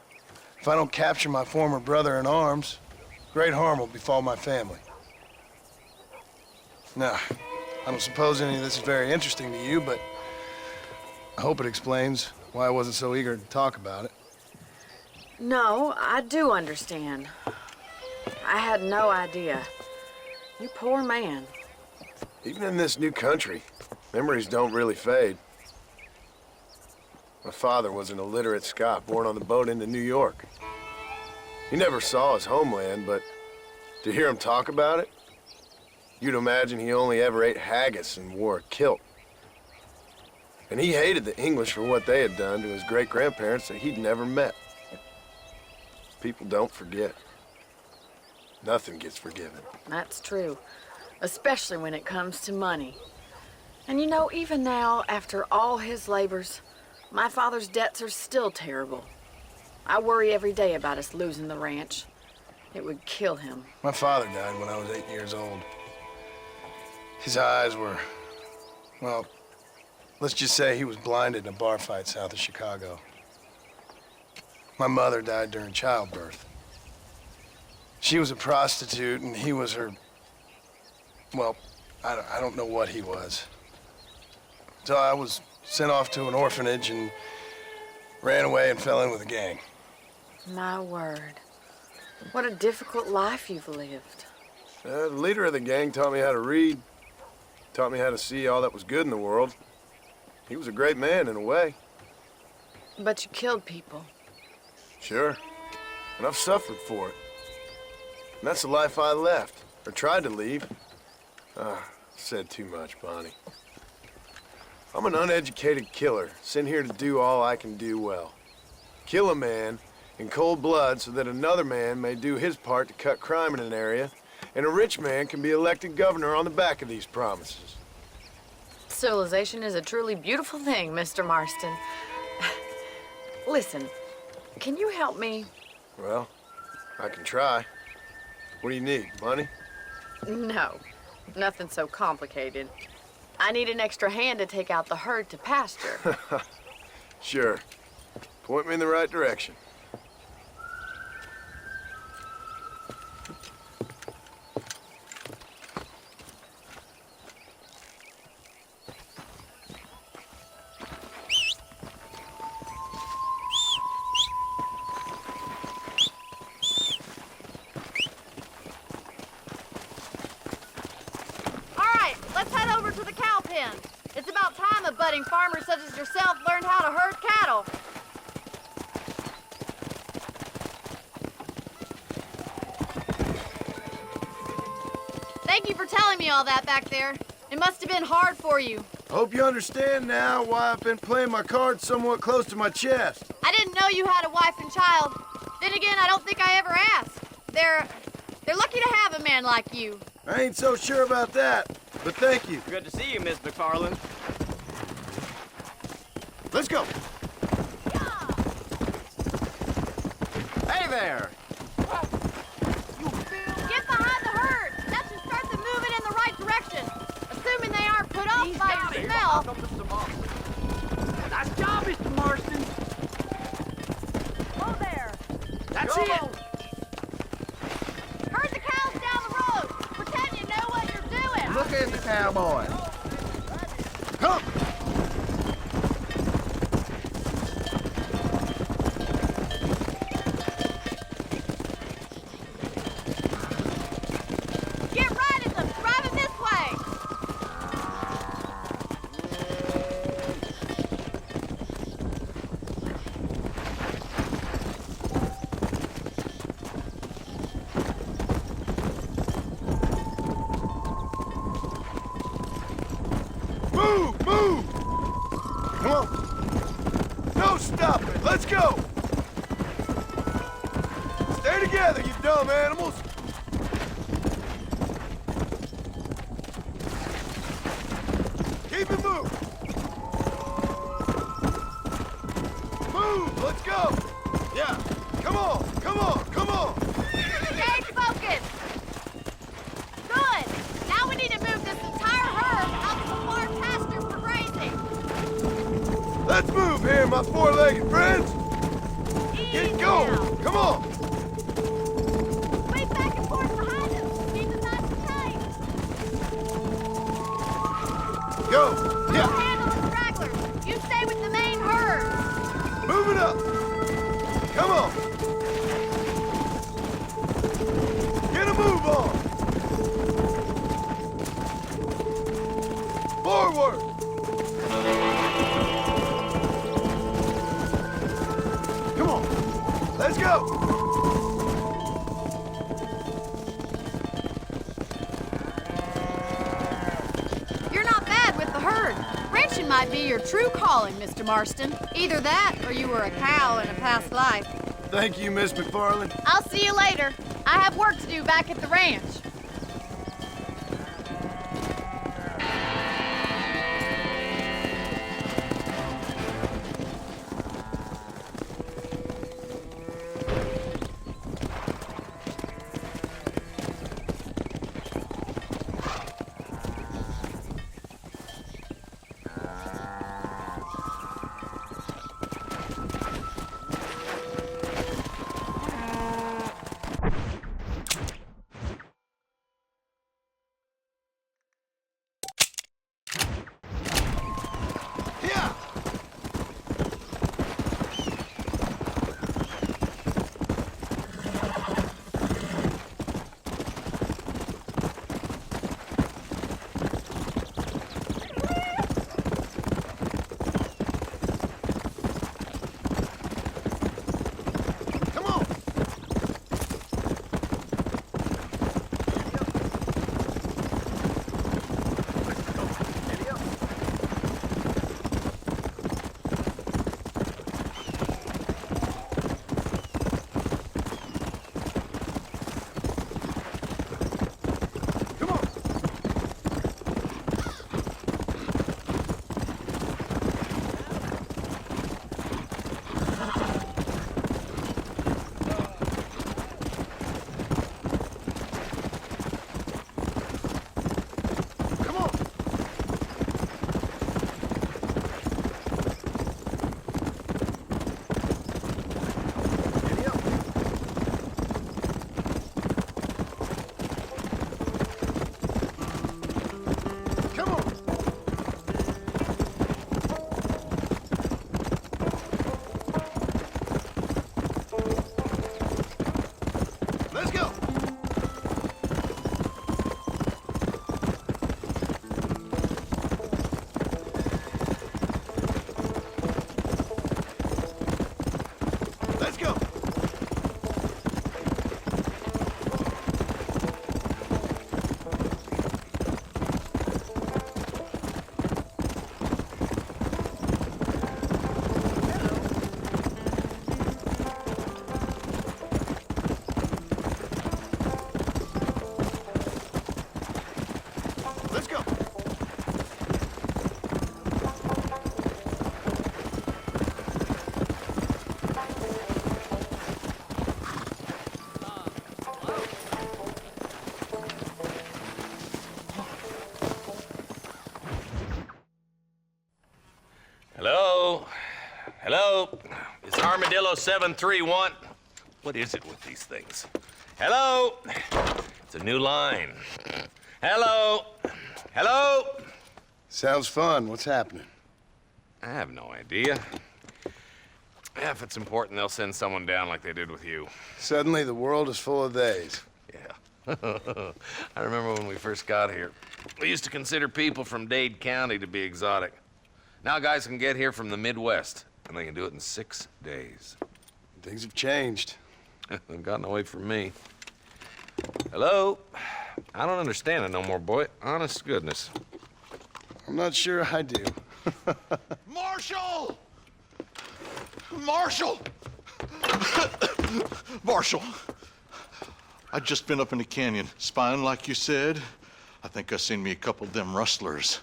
if I don't capture my former brother in arms, great harm will befall my family. Now, I don't suppose any of this is very interesting to you, but I hope it explains why I wasn't so eager to talk about it. No, I do understand. I had no idea. You poor man. Even in this new country, memories don't really fade. My father was an illiterate Scot born on the boat into New York. He never saw his homeland, but to hear him talk about it, you'd imagine he only ever ate haggis and wore a kilt. And he hated the English for what they had done to his great-grandparents that he'd never met. People don't forget. Nothing gets forgiven. That's true, especially when it comes to money. And you know, even now, after all his labors, my father's debts are still terrible. I worry every day about us losing the ranch. It would kill him. My father died when I was 8 years old. His eyes were, well, let's just say he was blinded in a bar fight south of Chicago. My mother died during childbirth. She was a prostitute, and he was her, well, I don't know what he was. So I was sent off to an orphanage and ran away and fell in with a gang. My word. What a difficult life you've lived. The leader of the gang taught me how to read, taught me how to see all that was good in the world. He was a great man in a way. But you killed people. Sure, and I've suffered for it. And that's the life I left, or tried to leave. Said too much, Bonnie. I'm an uneducated killer, sent here to do all I can do well. Kill a man in cold blood so that another man may do his part to cut crime in an area, and a rich man can be elected governor on the back of these promises. Civilization is a truly beautiful thing, Mr. Marston. Listen, can you help me? Well, I can try. What do you need, money? No, nothing so complicated. I need an extra hand to take out the herd to pasture. Sure. Point me in the right direction. It's about time a budding farmer such as yourself learned how to herd cattle. Thank you for telling me all that back there. It must have been hard for you. I hope you understand now why I've been playing my cards somewhat close to my chest. I didn't know you had a wife and child. Then again, I don't think I ever asked. They're lucky to have a man like you. I ain't so sure about that, but thank you. Good to see you, Miss McFarland. Let's go. Hey there! Get behind the herd. That should start them moving in the right direction. Assuming they aren't put off by your smell. Nice job, Mr. Marston. Oh, there. That's it. Herd the cows down the road. Pretend you know what you're doing. Look at the cowboy. Come! Get right at them! Drive them this way! Move! Move! Come on. No stopping. Let's go! Stay together, you dumb animals! Keep it moving! Move! Let's go! Yeah! Come on! Come on! Come on! Stay focused! Good! Now we need to move this entire herd out to the far pasture for grazing. Let's move here, my four-legged friends! Get going! Come on! Wait back and forth behind them. Keep them nice and tight. Go! We'll Yeah! handle the stragglers. You stay with the main herd. Move it up! Come on! Get a move on! Forward! Come on! Let's go! You're not bad with the herd. Ranching might be your true calling, Mr. Marston. Either that, or you were a cow in a past life. Thank you, Miss McFarland. I'll see you later. I have work to do back at the ranch. Hello? It's Armadillo 731. What is it with these things? Hello? It's a new line. Hello? Hello? Sounds fun. What's happening? I have no idea. Yeah, if it's important, they'll send someone down like they did with you. Suddenly, the world is full of theys. Yeah. I remember when we first got here. We used to consider people from Dade County to be exotic. Now guys can get here from the Midwest, and they can do it in 6 days. Things have changed. They've gotten away from me. Hello? I don't understand it no more, boy. Honest to goodness. I'm not sure I do. Marshall! Marshall! Marshall! I just been up in the canyon, spying like you said. I think I seen me a couple of them rustlers.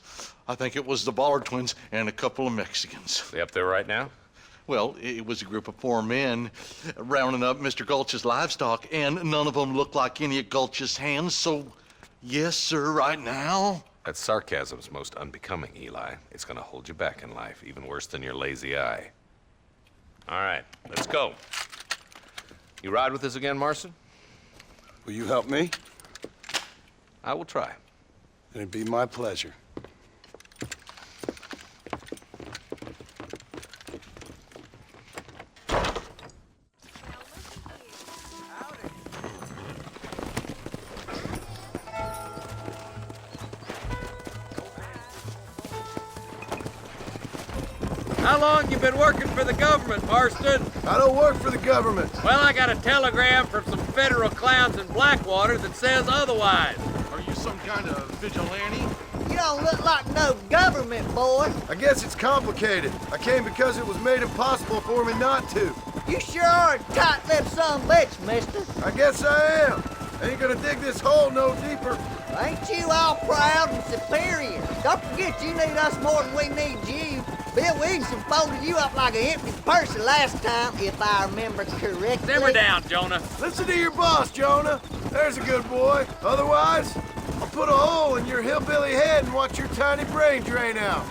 I think it was the Ballard twins and a couple of Mexicans. They up there right now? Well, it was a group of 4 men rounding up Mr. Gulch's livestock, and none of them looked like any of Gulch's hands, so yes, sir, right now. That sarcasm's most unbecoming, Eli. It's gonna hold you back in life, even worse than your lazy eye. All right, let's go. You ride with us again, Marston? Will you help me? I will try. It'd be my pleasure. How long you been working for the government, Marston? I don't work for the government. Well, I got a telegram from some federal clowns in Blackwater that says otherwise. Are you some kind of vigilante? You don't look like no government, boy. I guess it's complicated. I came because it was made impossible for me not to. You sure are a tight-lipped son of a bitch, mister. I guess I am. Ain't gonna dig this hole no deeper. Ain't you all proud and superior? Don't forget you need us more than we need you. Bill Williamson folded you up like an empty purse last time, if I remember correctly. Simmer down, Jonah. Listen to your boss, Jonah. There's a good boy. Otherwise, I'll put a hole in your hillbilly head and watch your tiny brain drain out.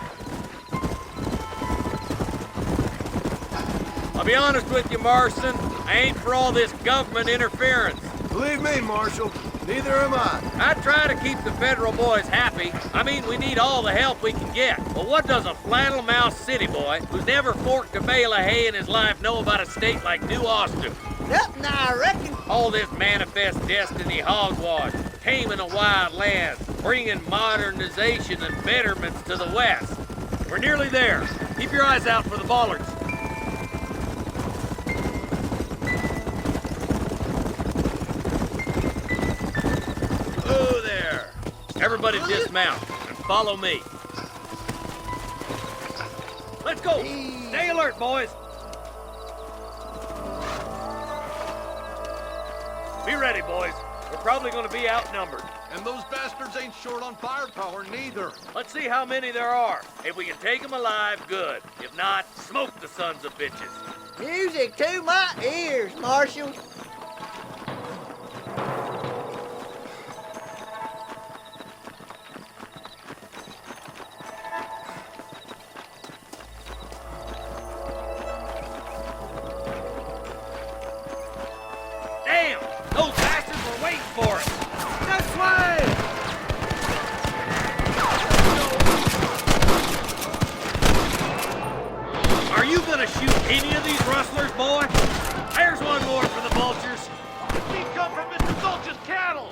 I'll be honest with you, Marston. I ain't for all this government interference. Believe me, Marshal, neither am I. I try to keep the federal boys happy. I mean, we need all the help we can get. But what does a flannel-mouthed city boy who's never forked a bale of hay in his life know about a state like New Austin? Nothing, I reckon. All this manifest destiny hogwash, taming a wild land, bringing modernization and betterments to the West. We're nearly there. Keep your eyes out for the Ballards. Oh, there. Everybody dismount and follow me. Let's go. Stay alert, boys. Be ready, boys. We're probably going to be outnumbered. And those bastards ain't short on firepower, neither. Let's see how many there are. If we can take them alive, good. If not, smoke the sons of bitches. Music to my ears, Marshal. Damn! Those bastards were waiting for us! This way! Are you gonna shoot any of these rustlers, boy? There's one more for the vultures. We come from Mr. Gulch's cattle.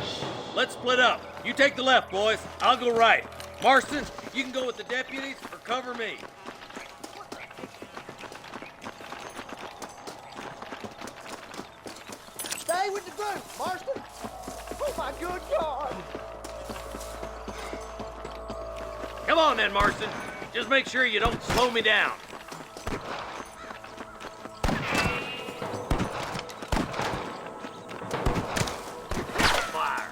Let's split up. You take the left, boys. I'll go right. Marston, you can go with the deputies or cover me. Stay with the group, Marston. Oh, my good God. Come on then, Marston. Just make sure you don't slow me down. Fire.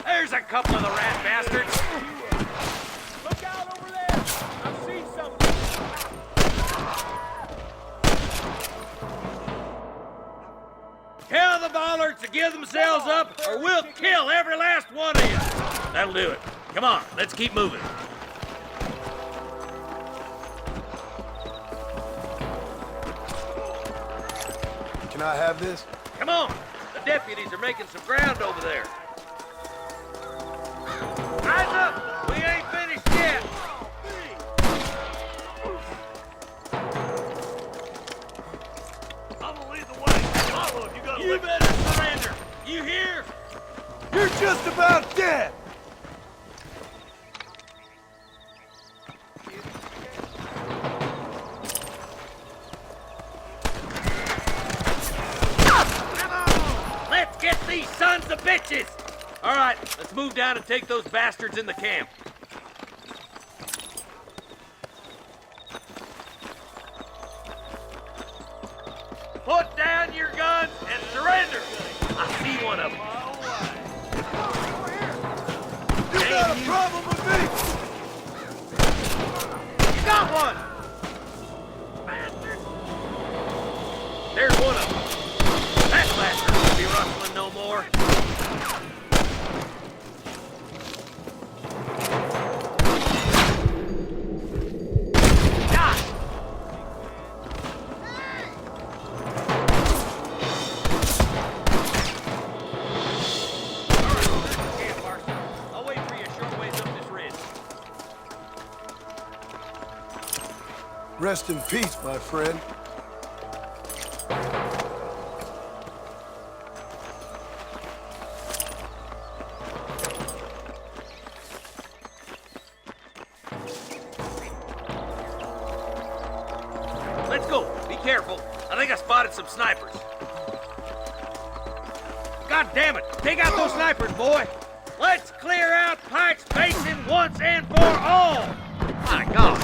There's a couple of the rat bastards. Look out over there. I see something. Tell the Ballards to give themselves up, or we'll kill every last one of you. That'll do it. Come on, let's keep moving. Can I have this? Come on. The deputies are making some ground over there. Eyes up. We ain't finished yet. All right, let's move down and take those bastards in the camp. Put down your guns and surrender. I see one of them. You got a problem with me? You got one! Bastard! There's one of them. That bastard won't be rustling no more. God! I'll wait for you a short ways up this ridge. Rest in peace, my friend. Let's go. Be careful. I think I spotted some snipers. God damn it! Take out those snipers, boy! Let's clear out Pike's Basin once and for all! My God!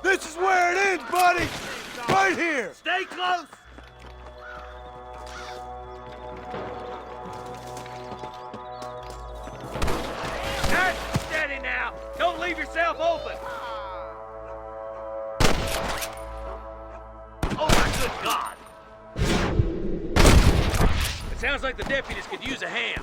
This is where it ends, buddy! Right here! Stay close! Nice and steady now! Don't leave yourself open! Oh my good God! It sounds like the deputies could use a hand.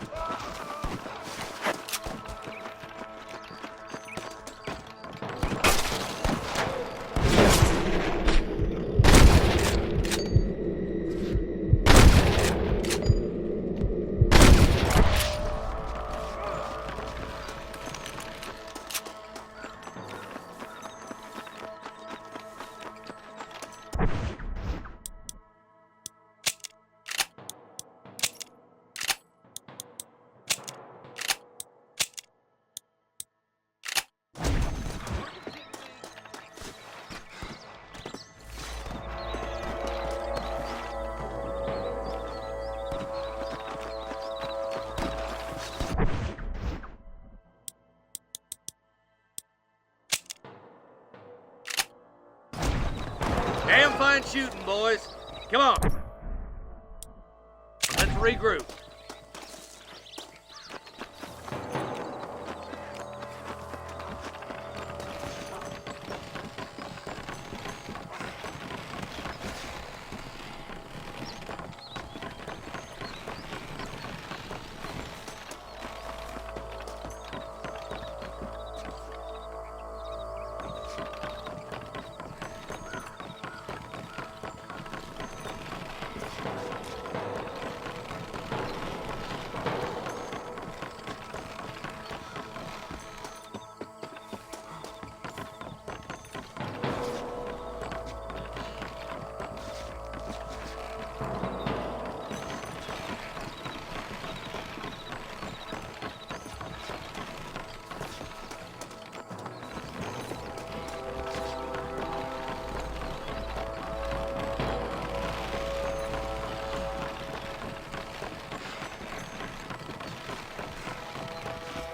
Damn fine shooting, boys. Come on. Let's regroup.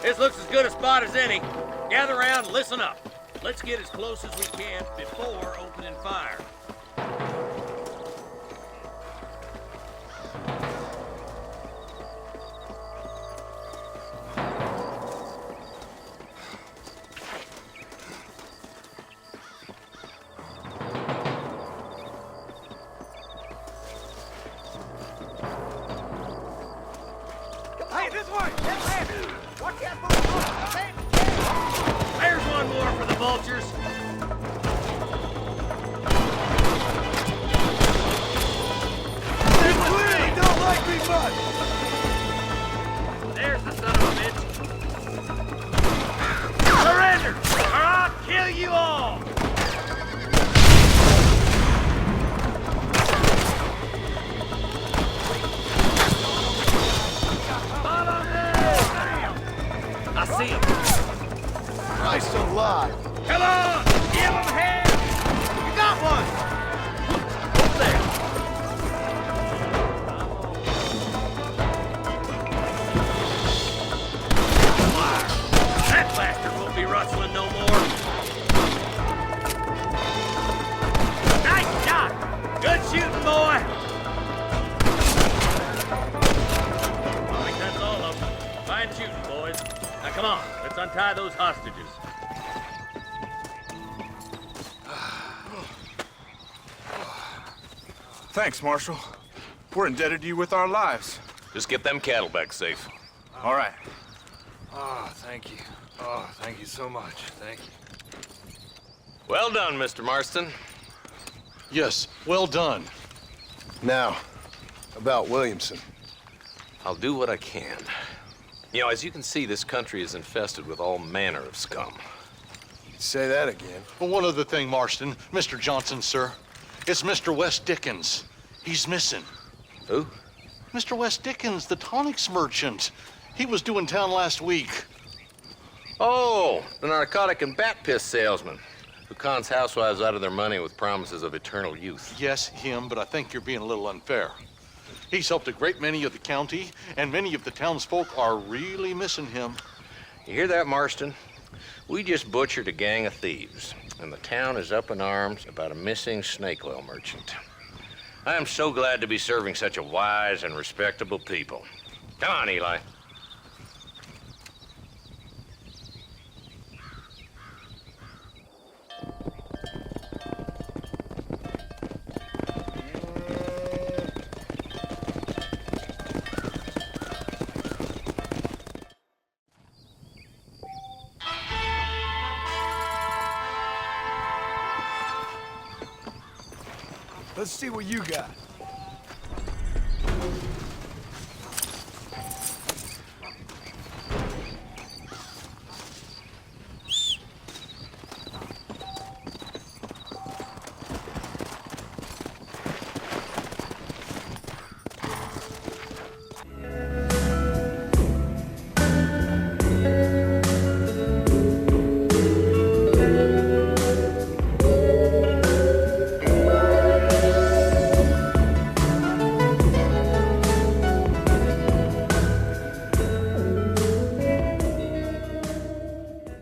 This looks as good a spot as any. Gather around, listen up. Let's get as close as we can before opening fire. Hey, this way! Get left! Watch that move! There's one more for the vultures. It's clear! They don't like me much! There's the son of a bitch. Surrender, or I'll kill you all! I see him. Christ alive! Come on! Good shooting, boy. I think that's all of them. Fine shooting, boys. Now come on, let's untie those hostages. Thanks, Marshal. We're indebted to you with our lives. Just get them cattle back safe. All right. Oh, thank you. Oh, thank you so much. Thank you. Well done, Mr. Marston. Yes, well done. Now, about Williamson. I'll do what I can. You know, as you can see, this country is infested with all manner of scum. Say that again. Well, one other thing, Marston. Mr. Johnson, sir. It's Mr. Wes Dickens. He's missing. Who? Mr. Wes Dickens, the tonics merchant. He was due in town last week. Oh, the narcotic and bat piss salesman who cons housewives out of their money with promises of eternal youth. Yes, him, but I think you're being a little unfair. He's helped a great many of the county, and many of the townsfolk are really missing him. You hear that, Marston? We just butchered a gang of thieves, and the town is up in arms about a missing snake oil merchant. I am so glad to be serving such a wise and respectable people. Come on, Eli. Let's see what you got.